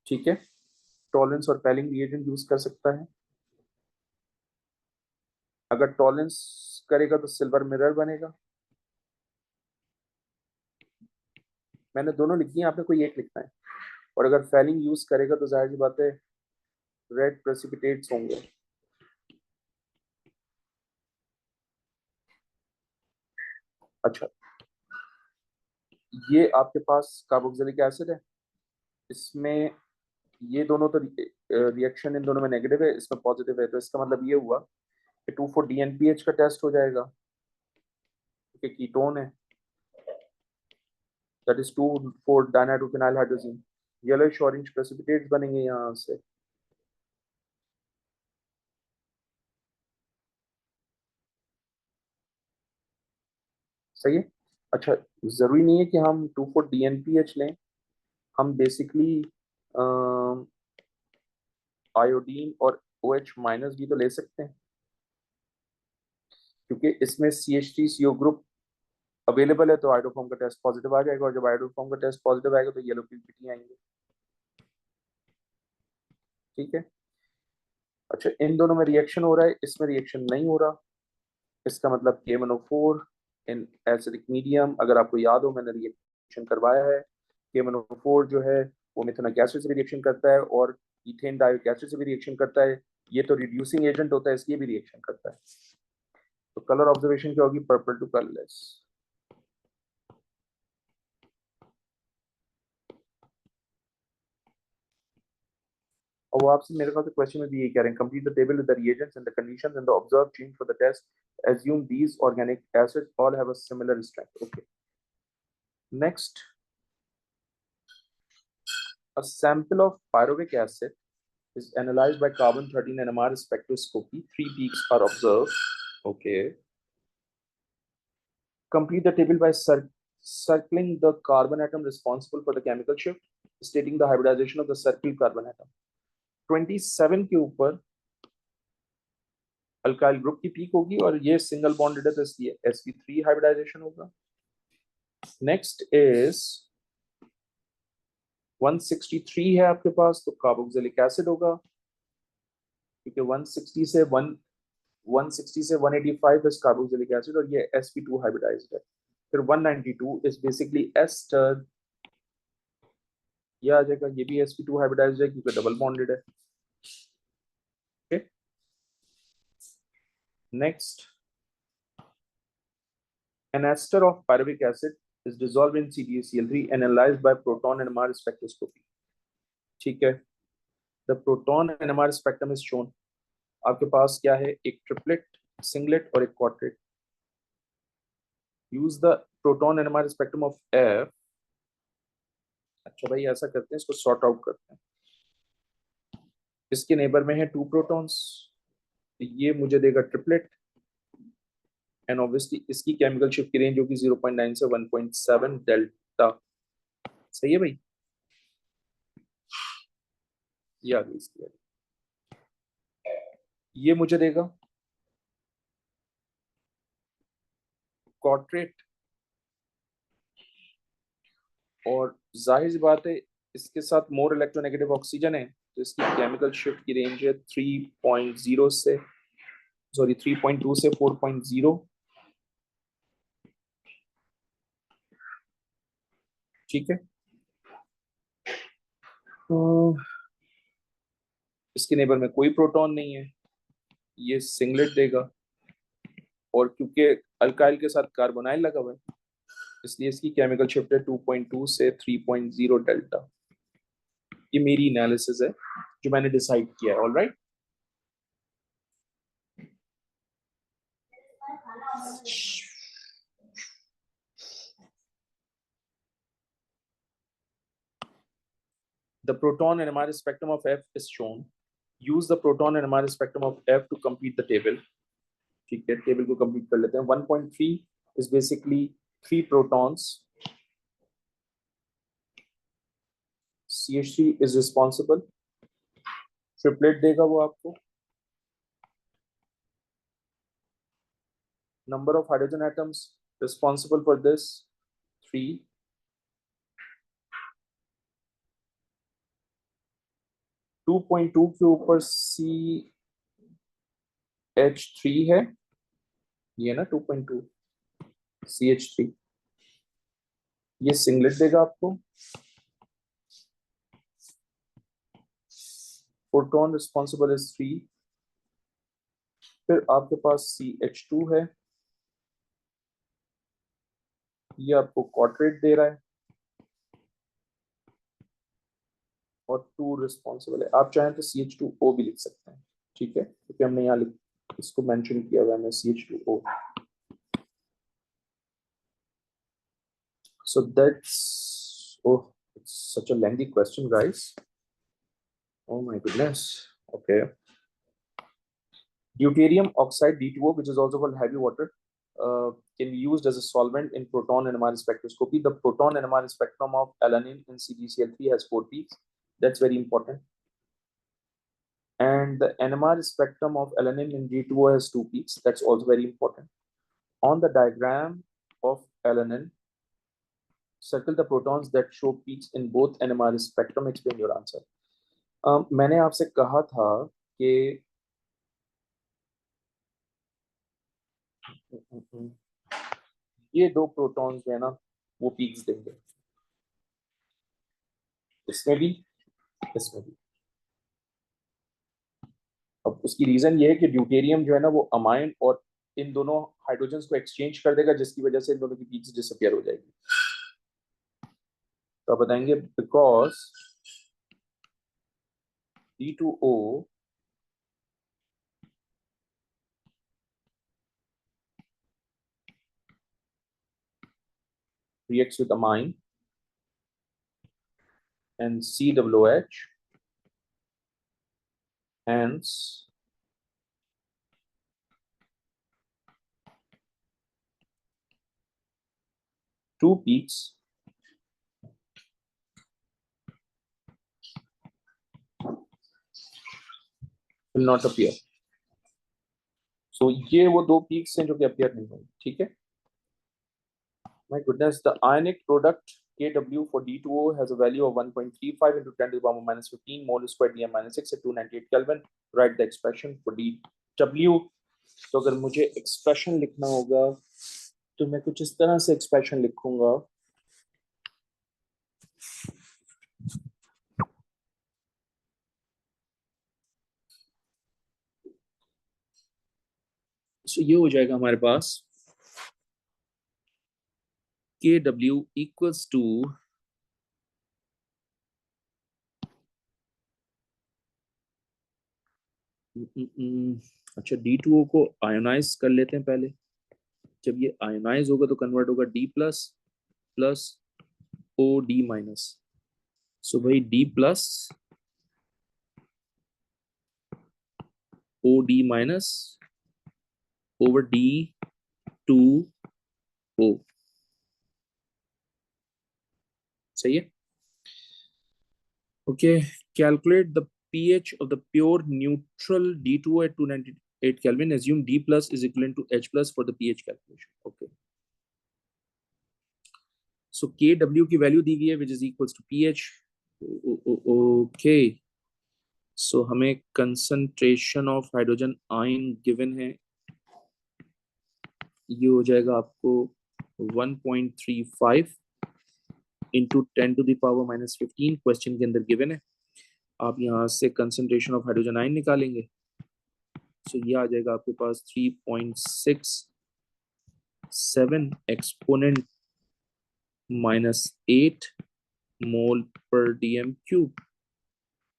ठीक है, टॉलेंस और फैलिंग रिएजेंट यूज कर सकता है। अगर टॉलेंस करेगा तो सिल्वर मिरर बनेगा। मैंने दोनों लिखी है, आपने कोई एक लिखना है। और अगर फैलिंग यूज करेगा तो जाहिर सी बात है रेड प्रेसिपिटेट्स होंगे। अच्छा, ये आपके पास कार्बोक्सिलिक एसिड है, इसमें ये दोनों तो रिएक्शन इन दोनों में नेगेटिव है, इसमें पॉजिटिव है, तो इसका मतलब ये हुआ कि 2,4-DNPH का टेस्ट हो जाएगा, क्योंकि कीटोन है, that is two four dinitrophenyl hydrogen. Yellowish orange precipitates बनेंगे यहाँ से। सही है। अच्छा, जरूरी नहीं है कि हम 2,4-DNPH लें, हम बेसिकली आयोडीन और OH माइनस भी तो ले सकते हैं, क्योंकि इसमें CH3CO ग्रुप अवेलेबल है, तो आयोडोफॉर्म का टेस्ट पॉजिटिव आ जाएगा, और जब आयोडोफॉर्म का टेस्ट पॉजिटिव आएगा तो येलो पीपीटी आएंगे। ठीक है। अच्छा, इन दोनों में रिएक्शन हो रहा है, इसमें रिएक्शन नहीं हो रहा, इसका मतलब KMnO4 इन एसिडिक मीडियम, अगर आपको याद हो मैंने रिएक्शन करवाया है। KMnO4 जो है वो मिथेनोइक एसिड से भी रिएक्शन करता है और इथेन डायोइक एसिड से भी रिएक्शन करता है। ये तो रिड्यूसिंग एजेंट होता है, इसलिए भी रिएक्शन करता है। तो कलर ऑब्जर्वेशन क्या होगी? Purple to colourless. और वो आपसे मेरे ख्याल से क्वेश्चन में भी ये कह रहे हैं, complete the table with the reagents and the conditions and the observed change for the test, assume these organic acids all have a similar strength. Okay, next, a sample of pyruvic acid is analyzed by carbon-13 NMR spectroscopy. 3 peaks are observed. Okay, complete the table by circling the carbon atom responsible for the chemical shift, stating the hybridization of the circled carbon atom. 27 के ऊपर alkyl group की peak होगी और ये single bonded है, तो इसलिए sp3 hybridisation होगा। नेक्स्ट इज 163 है आपके पास, तो कार्बोक्सिलिक एसिड होगा, क्योंकि 160 से 185 इज कार्बोक्सिलिक एसिड और ये sp2 हाइब्रिडाइज्ड है। फिर 192 इज बेसिकली एस्टर, ये आ जाएगा, ये भी sp2 हाइब्रिडाइज्ड है क्योंकि डबल बॉन्डेड है। Okay, next, an ester of pyruvic acid is dissolved in CdCl3 and analyzed by proton NMR spectroscopy. ठीक है, the proton NMR spectrum is shown. आपके पास क्या है? एक ट्रिपलेट, सिंगलेट और एक quartet. Use the proton NMR spectrum of F। अच्छा भाई, ऐसा करते हैं, इसको सॉर्ट आउट करते हैं। इसके नेबर में है 2 प्रोटॉन्स, ये मुझे देगा ट्रिपलेट, एंड ऑब्वियसली इसकी केमिकल शिफ्ट की रेंज होगी 0.9 से 1.7 डेल्टा। सही है भाई, ये आ गई इसकी। ये मुझे देगा क्वार्टेट, और जाहिर सी बात है इसके साथ मोर इलेक्ट्रोनेगेटिव ऑक्सीजन है, तो इसकी केमिकल शिफ्ट की रेंज है 3.0 से, सॉरी 3.2 से 4.0। ठीक है, तो इसके नेबर में कोई प्रोटॉन नहीं है, ये सिंगलेट देगा, और क्योंकि अल्काइल के साथ कार्बोनाइल लगा हुआ है इसलिए इसकी केमिकल शिफ्ट है 2.2 से 3.0 डेल्टा। ये मेरी एनालिसिस है जो मैंने डिसाइड किया है। Alright, The proton NMR spectrum of F is shown. Use the proton NMR spectrum of F to complete the table. ठीक है, टेबल को कंप्लीट कर लेते हैं. 1.3 is basically 3 protons. CH3 is responsible. Triplet देगा वो आपको. Number of hydrogen atoms responsible for this 3. 2.2 के ऊपर CH3 है, ये ना 2.2 CH3, ये सिंगलेट देगा आपको. Proton responsible is 3. फिर आपके पास CH2 है, ये आपको क्वाड्रेट दे रहा है और 2 रिस्पॉन्सिबल है. आप चाहें तो CH2O भी लिख सकते हैं, ठीक है, क्योंकि हमने यहाँ इसको मेंशन किया हुआ है CH2O. So that's, oh, it's such a lengthy question, guys. Oh my goodness. Okay. Deuterium oxide D2O, which is also called heavy water, can be used as a solvent in proton NMR spectroscopy. The proton NMR spectrum of alanine in CdCl3 has 4 peaks. That's very important. And the NMR spectrum of alanine in D2O has 2 peaks. That's also very important. On the diagram of alanine, circle the protons that show peaks in both NMR spectrum. Explain your answer. मैंने आपसे कहा था कि ये 2 protons जो है ना वो पीक्स देंगे, इसमें भी, इसमें भी. अब उसकी रीजन ये है कि ड्यूटेरियम जो है ना वो अमाइन और इन दोनों हाइड्रोजन्स को एक्सचेंज कर देगा, जिसकी वजह से इन दोनों की पीक्स डिसअपीयर हो जाएगी. तो आप बताएंगे because D2O reacts with amine and COOH, hence two peaks will not appear. So ये वो 2 peaks हैं जो कि appear नहीं होंगे, ठीक है. My goodness, the ionic product Kw for D2O has a value of 1.35 into 10 to the power minus 15 mole square Dm minus 6 at 298 Kelvin. Write the expression for Dw. तो अगर मुझे एक्सप्रेशन लिखना होगा तो मैं कुछ इस तरह से एक्सप्रेशन लिखूंगा. So ये हो जाएगा हमारे पास Kw equals to अच्छा D2O को आयोनाइज कर लेते हैं पहले. जब ये आयोनाइज होगा तो कन्वर्ट होगा D plus plus OD minus. So भाई D plus OD minus over D2O. सही है. Okay, calculate the pH of the pure neutral D2O at 298 Kelvin. Assume D plus is equivalent to H plus for the pH calculation. Okay. So Kw की value दी हुई है which is equals to pH. Okay. So हमें concentration of hydrogen ion given है. ये हो जाएगा आपको 1.35 into 10 to the power minus 15 question के अंदर गिवन है. आप यहाँ से कंसंट्रेशन ऑफ हाइड्रोजन आयन निकालेंगे. सो ये आ जाएगा आपके पास 3.67 एक्सपोनेंट माइनस 8 मोल पर डीएम क्यूब.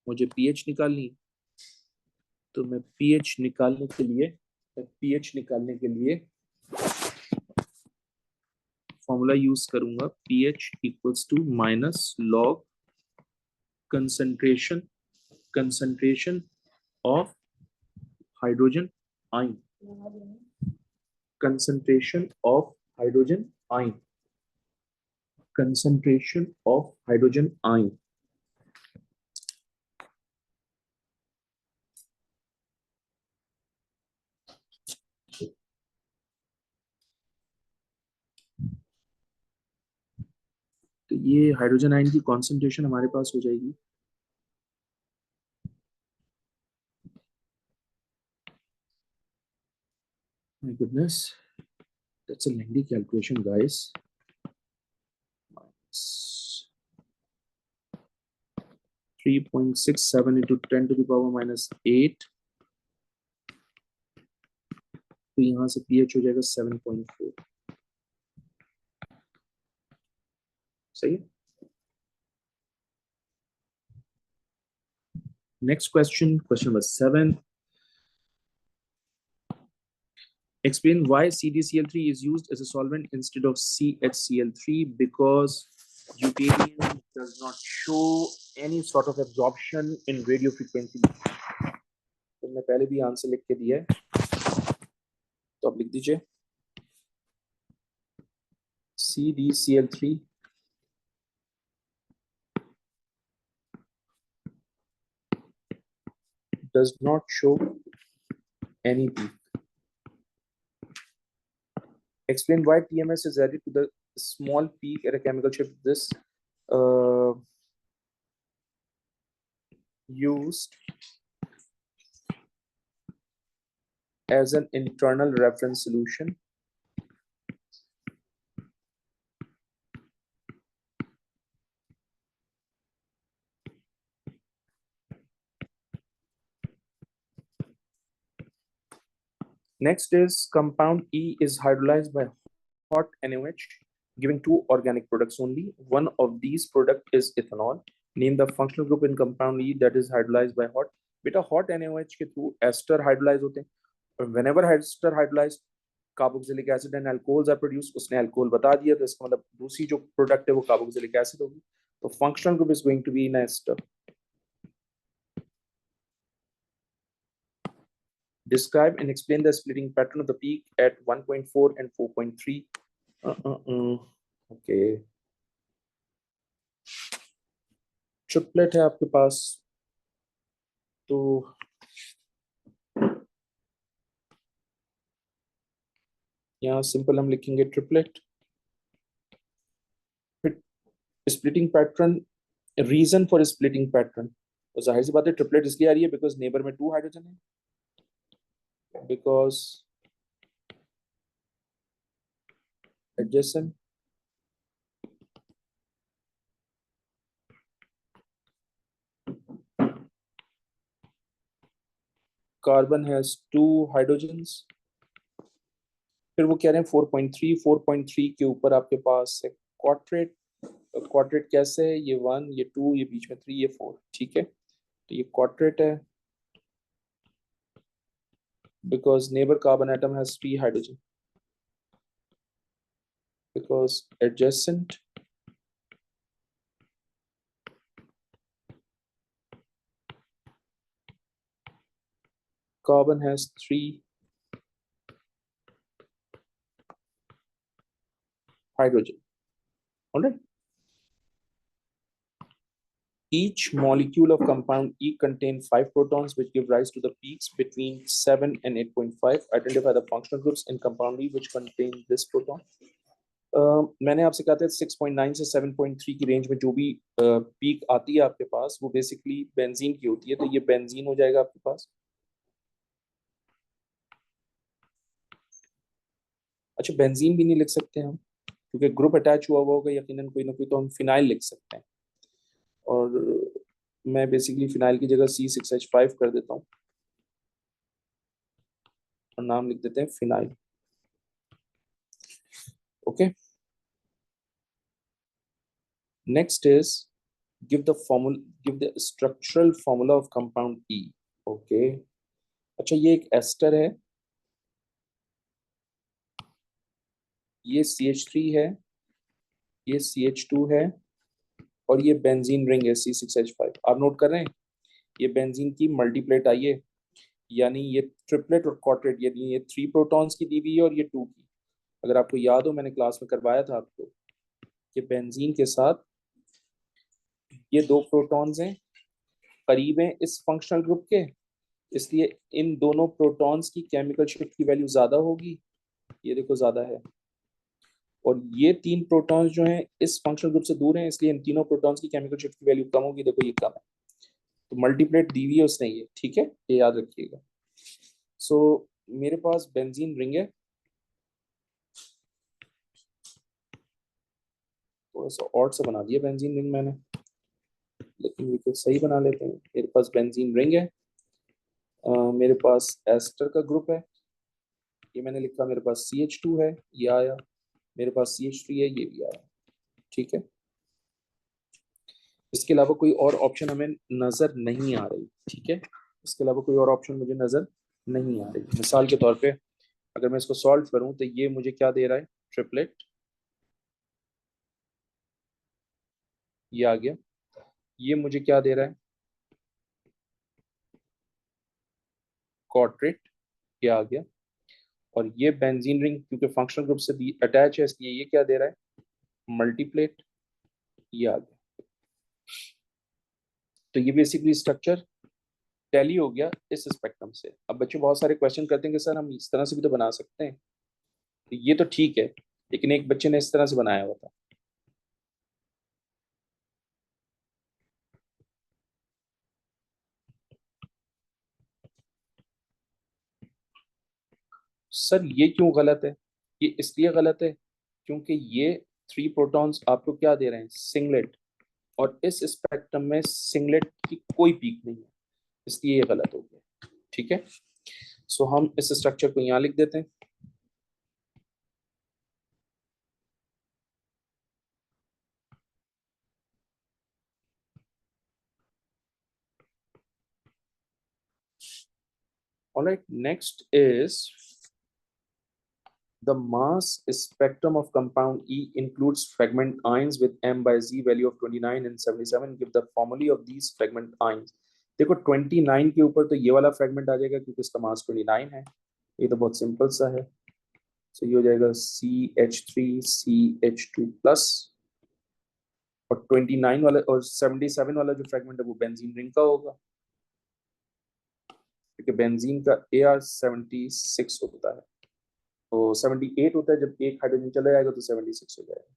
मुझे पीएच निकालनी, तो मैं पीएच निकालने के लिए फॉर्मूला यूज करूंगा. PH equals to minus log concentration of hydrogen ion. Concentration of hydrogen ion. Concentration of hydrogen ion. तो ये हाइड्रोजन आयन की कॉन्सेंट्रेशन हमारे पास हो जाएगी my goodness, that's a lengthy calculation, guys. 3.67 into 10 to the power minus 8. तो यहाँ से pH हो जाएगा 7.4. सही है. Next question, question number 7. Explain why CdCl3 is used as a solvent instead of CHCl3, because deuterium does not show any sort of absorption in radio frequency. तो मैं पहले भी आंसर लिख के दिया है, तो आप लिख दीजिए CdCl3 does not show any peak. Explain why TMS is added to the small peak at a chemical shift. This used as an internal reference solution. Next is compound E is hydrolyzed by hot NaOH, giving two organic products only. One of these products is ethanol. Name the functional group in compound E that is hydrolyzed by hot. बेटा hot NaOH के through ester hydrolyze होते हैं. और whenever ester hydrolyzed, carboxylic acid and alcohols are produced. उसने alcohol बता दिया, तो इसका मतलब दूसरी जो product है वो carboxylic acid होगी. तो functional group is going to be in ester. Describe and explain the splitting pattern of the peak at 1.4 and 4.3. Okay. Triplet है आपके पास, तो यहाँ सिंपल हम लिखेंगे triplet. Splitting pattern, reason for splitting pattern, तो जाहिर सी बात है ट्रिपलेट इसलिए आ रही है बिकॉज नेबर में 2 हाइड्रोजन है, because adjacent carbon has 2 hydrogens. फिर वो कह रहे हैं 4.3 के ऊपर आपके पास है क्वाड्रेट. क्वाड्रेट कैसे है, ये 1 ये 2 ये बीच में 3 ये 4. ठीक है, तो ये क्वाड्रेट है because neighbor carbon atom has 3 hydrogen, because adjacent carbon has 3 hydrogen. All right. Each molecule of compound E contains 5 protons, which give rise to the peaks between 7 and 8.5. Identify the functional groups in compound E which contain this proton. मैंने आपसे कहा था 6.9 से 7.3 की range में जो भी peak आती है आपके पास वो बेसिकली बेंजीन की होती है, तो ये बेंजीन हो जाएगा आपके पास. अच्छा, बेंजीन भी नहीं लिख सकते हम क्योंकि ग्रुप अटैच हुआ होगा यकीनन कोई ना कोई, तो हम फिनाइल लिख सकते हैं. और मैं बेसिकली फिनाइल की जगह C6H5 कर देता हूँ और नाम लिख देते हैं phenyl. Okay. Next is give the structural formula of compound E. Okay. अच्छा, ये एक एस्टर है, ये CH3 है, ये CH2 है, और ये बेंजीन रिंग है C6H5। आप नोट कर रहे हैं, ये बेंजीन की मल्टीप्लेट आई है, यानी ये ट्रिपलेट और क्वार्टेट, यानी ये 3 प्रोटॉन्स की दी हुई है और ये 2 की। अगर आपको याद हो, मैंने क्लास में करवाया था आपको कि बेंजीन के साथ ये 2 प्रोटॉन्स हैं, करीब हैं इस फंक्शनल ग्रुप के, इसलिए इन दोनों प्रोटॉन्स की केमिकल शिफ्ट की वैल्यू ज्यादा होगी, ये देखो ज्यादा है। और ये 3 प्रोटॉन्स जो हैं इस फंक्शनल ग्रुप से दूर हैं, इसलिए इन तीनों प्रोटॉन्स की केमिकल शिफ्ट की वैल्यू कम होगी, देखो ये कम है। तो मल्टीप्लेट दी हुई है उसने ये, ठीक है, ये याद रखिएगा। सो मेरे पास बेंजीन रिंग है, थोड़ा सा ऑड सा बना दिया बेंजीन रिंग मैंने, लेकिन ये सही बना लेते हैं। मेरे पास बेंजीन रिंग है, मेरे पास एस्टर का ग्रुप है, ये मैंने लिखा, मेरे पास CH2 है, ये आया, मेरे पास CH3 है, ये भी आया, ठीक है। इसके अलावा कोई और ऑप्शन हमें नजर नहीं आ रही, ठीक है, इसके अलावा कोई और ऑप्शन मुझे नजर नहीं आ रही। मिसाल के तौर पे अगर मैं इसको सॉल्व करूं तो ये मुझे क्या दे रहा है, ट्रिपलेट, ये आ गया। ये मुझे क्या दे रहा है, क्वार्टेट, ये आ गया। और ये बेंजीन रिंग क्योंकि फंक्शनल ग्रुप से अटैच है, इसलिए ये क्या दे रहा है, मल्टीप्लेट, ये आ गया। तो ये बेसिकली स्ट्रक्चर टैली हो गया इस स्पेक्ट्रम से। अब बच्चे बहुत सारे क्वेश्चन करते हैं कि सर हम इस तरह से भी तो बना सकते हैं, तो ये तो ठीक है, लेकिन एक बच्चे ने इस तरह से बनाया हुआ था। सर ये क्यों गलत है, ये इसलिए गलत है क्योंकि ये 3 प्रोटॉन्स आपको क्या दे रहे हैं, सिंगलेट, और इस स्पेक्ट्रम में सिंगलेट की कोई पीक नहीं है, इसलिए ये गलत हो गया, ठीक है। सो हम इस स्ट्रक्चर को यहाँ लिख देते हैं। Alright, next is the mass spectrum of compound E includes fragment ions with M by Z value of 29 and 77. Give the formulae of these fragment ions. देखो 29 के ऊपर तो ये वाला फ्रेगमेंट आ जाएगा क्योंकि इसका मास 29 है, ये तो बहुत सिंपल सा है। सो ये हो जाएगा CH3CH2 प्लस, और 29 वाला और 77 वाला जो फ्रेगमेंट है वो बेंजीन रिंग का होगा, क्योंकि बेंजीन का AR76 होता है, तो 78 होता है, जब एक हाइड्रोजन चला जाएगा तो 76 हो जाएगा,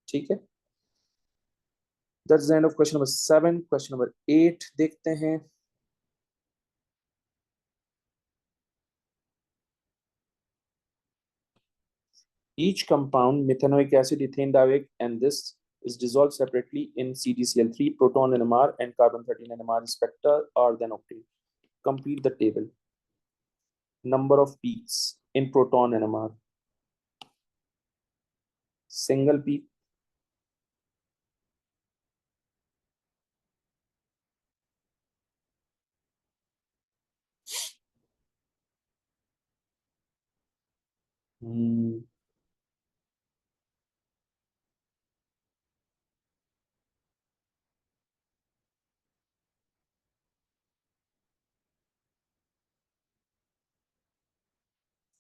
ठीक है। That's the end of question number 7. Question number 8 देखते हैं। Each compound, methanoic acid, ethane dioic, and this is dissolved separately in CdCl3, proton NMR, and carbon 13 NMR spectra are then obtained. Complete the table. Number of peaks in proton NMR. Single peak.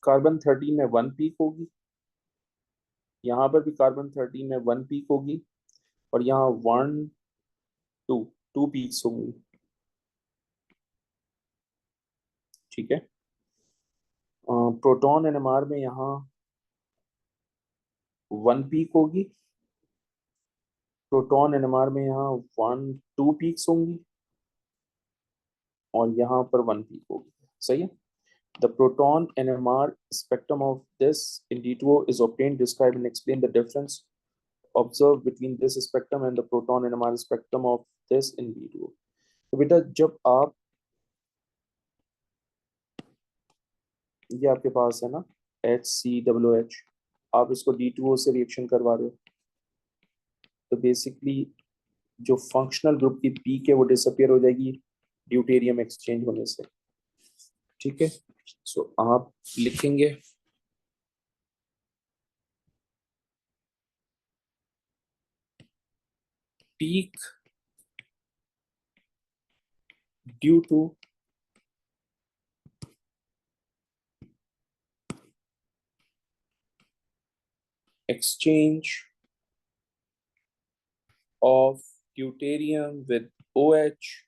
Carbon 13 में 1 peak होगी, यहाँ पर भी carbon 13 में 1 peak होगी, और यहाँ 1 2 peaks होंगी, ठीक है। प्रोटॉन एनएमआर में यहाँ 1 पीक होगी, प्रोटॉन एनएमआर में यहाँ 1 2 पीक्स होंगी, और यहाँ पर 1 पीक होगी, सही है। The proton NMR spectrum of this in D2O is obtained. Describe and explain the difference observed between this spectrum and the proton NMR spectrum of this in D2O. तो बेटा जब आप, ये आपके पास है ना HCOOH, आप इसको D2O से रिएक्शन करवा रहे हो, तो बेसिकली जो फंक्शनल ग्रुप की पीक है वो डिसअपियर हो जाएगी ड्यूटेरियम एक्सचेंज होने से, ठीक है। सो आप लिखेंगे peak due to exchange of deuterium with OH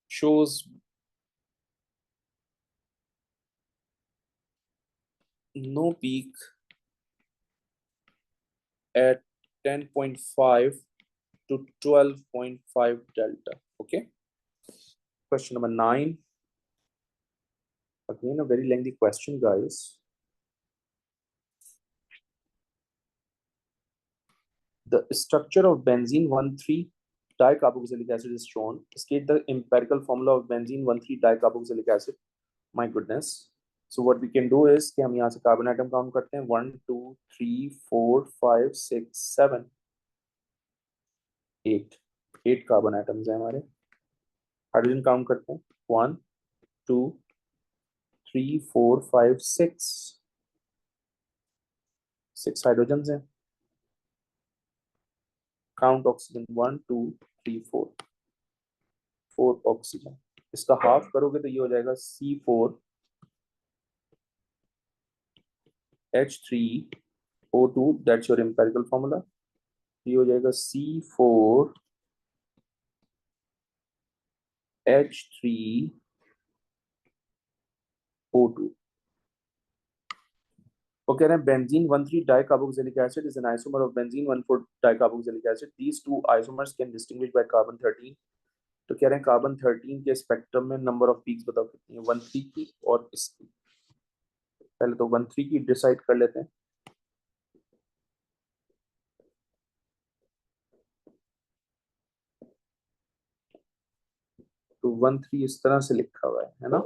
shows no peak at 10.5 to 12.5 delta. Okay. Question number 9. Again, a very lengthy question, guys. The structure of benzene 1,3-dicarboxylic acid is shown. State the empirical formula of benzene 1,3-dicarboxylic acid. My goodness. So what we can do is कि हम यहाँ से carbon atom count करते हैं 1 2 3 4 5 6 7 8 carbon atoms हैं हमारे. Hydrogen count करते हैं 1 2 3 4 5 6 हाइड्रोजन हैं. Count oxygen 1 2 3 4 oxygen. इसका हाफ करोगे तो ये हो जाएगा C4H3O2. That's your empirical formula. ये हो जाएगा C4H3O2. वो कह रहे हैं benzene 1,3-dicarboxylic acid is an isomer of benzene 1,4-dicarboxylic acid. These two isomers can distinguish by carbon 13. तो कह रहे हैं कार्बन 13 के स्पेक्ट्रम में नंबर ऑफ पीक्स बताओ कितनी है. 13 की और इसकी. पहले तो 13 की डिसाइड कर लेते हैं. तो 13 इस तरह से लिखा हुआ है ना.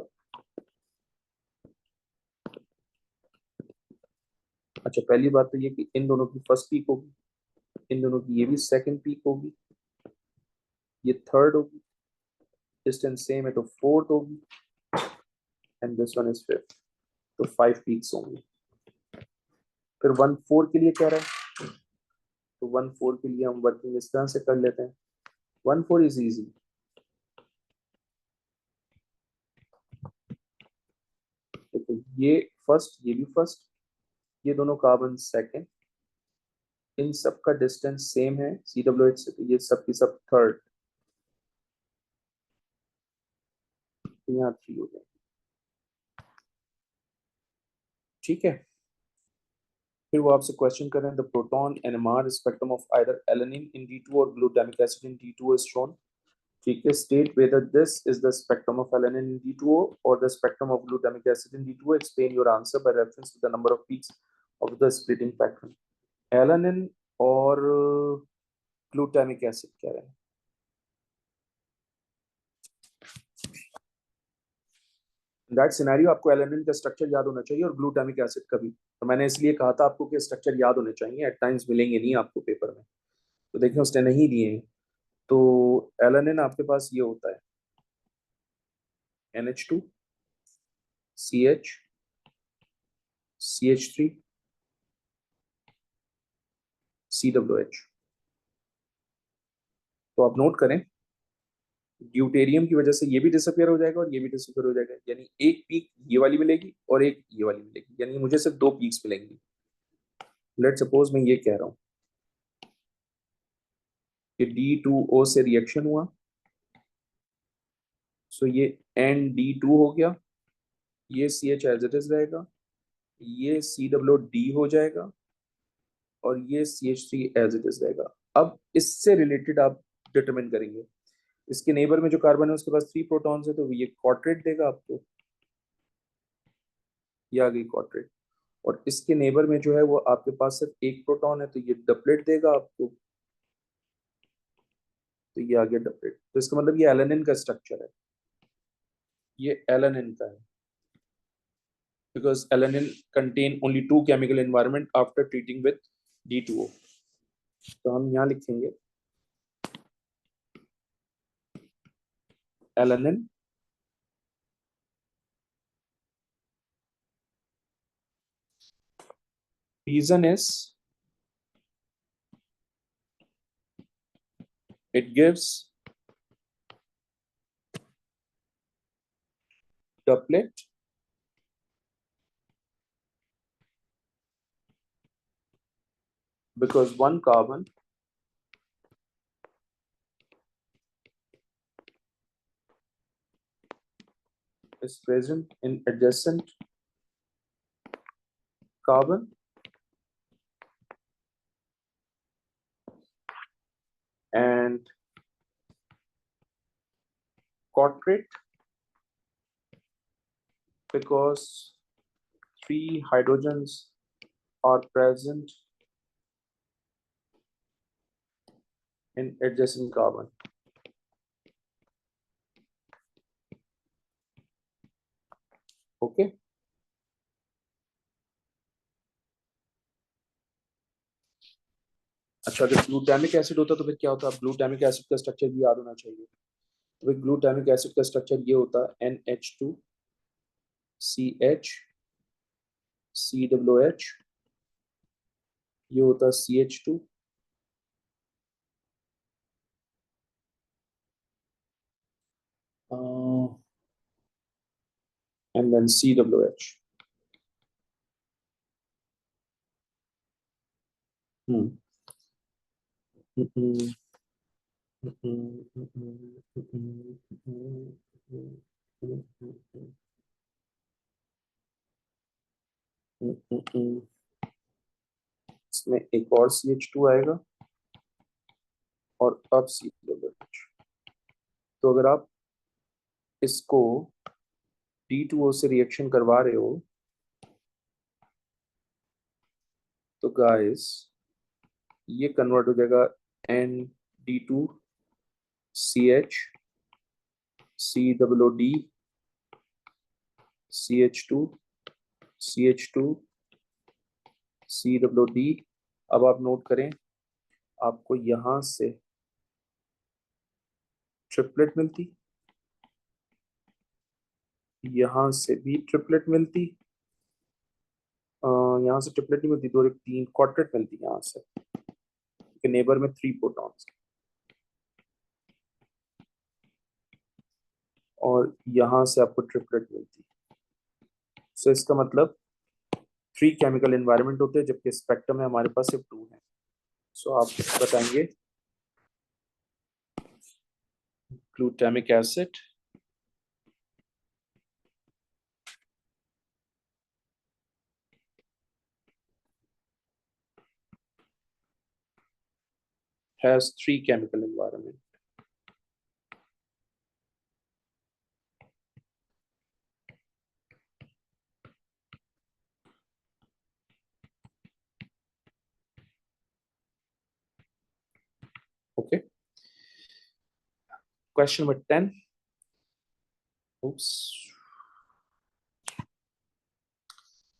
अच्छा, पहली बात तो ये कि इन दोनों की फर्स्ट पीक होगी, इन दोनों की ये भी सेकंड पीक होगी, ये थर्ड होगी. डिस्टेंस सेम है तो फोर्थ होगी and this one is fifth. तो 5 पीक्स होंगी. फिर 1,4 के लिए कह रहा है तो 1,4 के लिए हम वर्किंग इस तरह से कर लेते हैं. 1,4 इज इजी. देखो ये फर्स्ट, ये भी फर्स्ट, ये दोनों कार्बन सेकंड. इन सब का डिस्टेंस सेम है COH से, तो ये सब की सब थर्ड. यहाँ 3 हो गए. ठीक है. फिर वो आपसे क्वेश्चन कर रहे हैं the proton NMR spectrum of either alanine in D2 और glutamic acid in D2 is shown. ठीक है. State whether this is the spectrum of alanine in D2 और the spectrum of glutamic acid in D2. Explain your answer by reference to the number of peaks of the splitting pattern. Alanine और glutamic acid कह रहे हैं. That scenario आपको alanine का structure याद होना चाहिए और ग्लूटामिक एसिड का भी. तो मैंने इसलिए कहा था आपको कि स्ट्रक्चर याद होने चाहिए. एट टाइम्स मिलेंगे नहीं आपको पेपर में. तो देखिए उसने नहीं दिए हैं. तो एलेनिन आपके पास ये होता है NH2 CH CH3 COH. तो आप नोट करें ड्यूटेरियम की वजह से ये भी डिसअपियर हो जाएगा और ये भी डिसअपियर हो जाएगा. यानी एक पीक ये वाली मिलेगी और एक ये वाली मिलेगी. यानी मुझे सिर्फ 2 पीक्स मिलेंगी. लेट सपोज मैं ये कह रहा हूँ कि D2O से रिएक्शन हुआ, सो ये ND2 हो गया, ये CH एज इट इज रहेगा, ये COD हो जाएगा और ये CH3 एज इट इज रहेगा. अब इससे रिलेटेड आप डिटरमिन करेंगे. इसके नेबर में जो कार्बन है उसके पास 3 प्रोटॉन्स है तो ये क्वाड्रेट देगा आपको. ये आ गई क्वाड्रेट. और इसके नेबर में जो है वो आपके पास सिर्फ एक प्रोटॉन है तो ये डबलेट देगा आपको. तो ये आ गया डबलेट. तो इसका मतलब ये एलेनिन का स्ट्रक्चर है. ये एलेनिन का है because alanine contain only 2 chemical environment after treating with D2O. तो हम यहाँ लिखेंगे alanine Reason is it gives doublet because one carbon is present in adjacent carbon and quadrate because three hydrogens are present in adjacent carbon. Okay. अच्छा, अगर glutamic acid होता तो फिर क्या होता? ग्लूटामिक एसिड का स्ट्रक्चर भी याद होना चाहिए। तो ग्लूटामिक एसिड का स्ट्रक्चर ये होता है NH2CH COOH, ये होता है CH2 and then COOH. Hmm. Mm-mm. Mm-mm. Mm-mm. Mm-mm. Mm-mm. Mm-mm. Mm-mm. इसमें एक और CH2 आएगा और अब COOH। तो अगर आप इसको D2O से रिएक्शन करवा रहे हो तो गाइस ये कन्वर्ट हो जाएगा ND2CH COOD CH2 CH2 COOD। अब आप नोट करें, आपको यहां से ट्रिपलेट मिलती, यहां से भी ट्रिपलेट मिलती, यहाँ से ट्रिपलेट नहीं मिलती, दो एक तीन क्वार्टेट मिलती यहाँ से, नेबर में 3 प्रोटॉन्स, और यहाँ से आपको ट्रिपलेट मिलती। सो इसका मतलब 3 केमिकल एनवायरनमेंट होते हैं जबकि स्पेक्ट्रम में हमारे पास सिर्फ 2 है। सो आप बताएंगे glutamic acid has 3 chemical environment. Okay. Question number 10. Oops.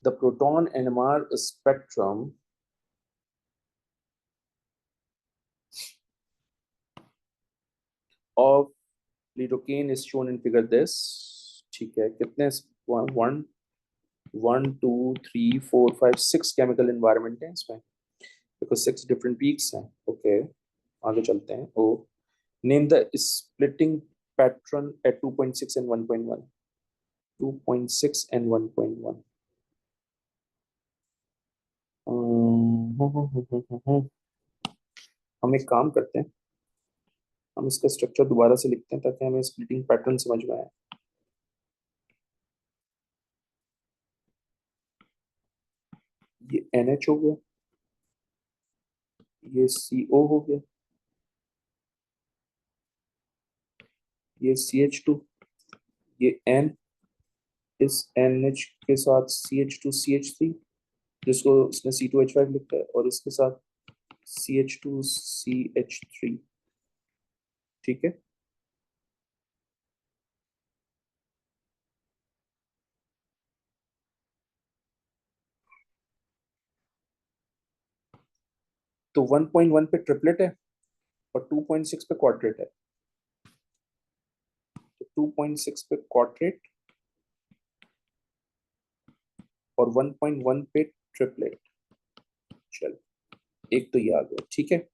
The proton NMR spectrum of lidocaine is shown in figure this. ठीक है, कितने 6 केमिकल एनवायरनमेंट है इसमें, बिकॉज 6 डिफरेंट पीक्स हैं। ओके, आगे चलते हैं। Oh, name the splitting pattern at 2.6 and 1.1। 2.6 and 1.1। हम एक काम करते हैं, हम इसका स्ट्रक्चर दोबारा से लिखते हैं ताकि हमें स्प्लिटिंग पैटर्न समझ में आए। ये NH हो गया, ये CO हो गया, ये CH2, ये N, इस NH के साथ CH2CH3 जिसको इसने C2H5 लिखा है, और इसके साथ CH2CH3। ठीक है, तो 1.1 पे ट्रिपलेट है और 2.6 पे क्वाड्रेट है। तो 2.6 पे क्वाड्रेट और 1.1 पे ट्रिपलेट। चल, एक तो ये आ गया, ठीक है।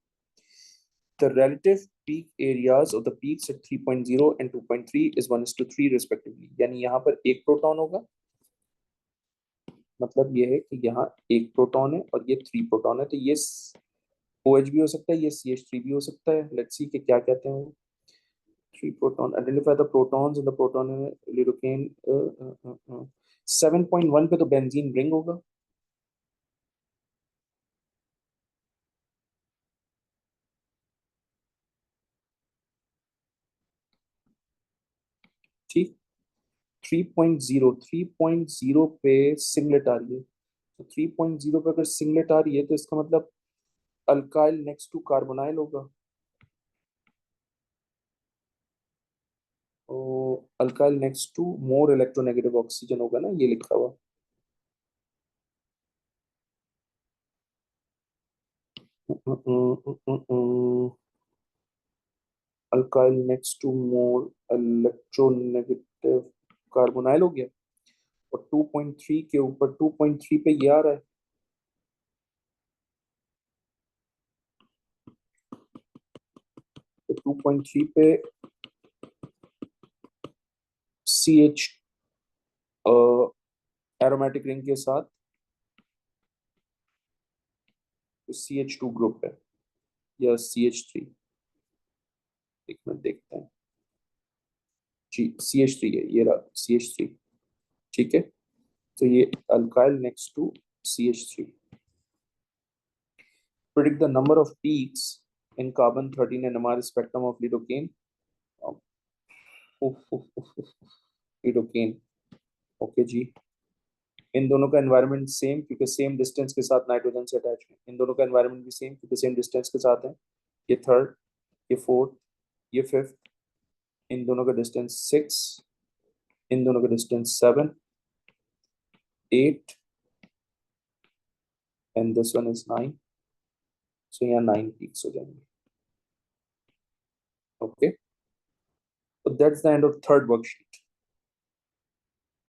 The relative peak areas of the peaks at 3.0 and 2.3 is 1:3 respectively. यानी यहाँ पर एक प्रोटॉन होगा, मतलब ये है कि यहाँ एक प्रोटॉन है और ये 3 प्रोटॉन है, तो ये OH भी हो सकता है, ये CH3 भी हो सकता है। लेट्स सी कि क्या कहते हैं वो। 3 proton, identify the protons in the proton lidocaine. 7.1 पे तो बेंजीन रिंग होगा। ठीक। 3.0 पे सिंगलेट आ रही है, तो 3.0 पे अगर सिंगलेट आ रही है तो इसका मतलब अल्काइल नेक्स्ट टू कार्बोनाइल होगा। तो alkyl next to more electronegative oxygen होगा ना, ये लिखा हुआ। Alkyl next to more electronegative carbonyl हो गया। और 2.3 के ऊपर 2.3 पे ये आ रहा है, तो 2.3 पे CH एरोमेटिक रिंग के साथ CH2 ग्रुप है या CH3। एक मिनट देखते हैं। जी CH3 है, ये रहा CH3। ठीक है, तो ये alkyl next to CH3। Predict the number of peaks in carbon 13 NMR spectrum of lidocaine. Lidocaine, okay जी। इन दोनों का एनवायरनमेंट सेम, क्योंकि सेम डिस्टेंस के साथ नाइट्रोजन से अटैच है। इन दोनों का एनवायरनमेंट भी सेम, क्योंकि सेम डिस्टेंस के साथ है। ये थर्ड, ये फोर्थ, ये फिफ्थ। इन दोनों का डिस्टेंस 6, इन दोनों का distance 7, 8 and this one is 9। सो यहाँ 9 पीक्स हो जाएंगे। Okay, so that's the end of third worksheet.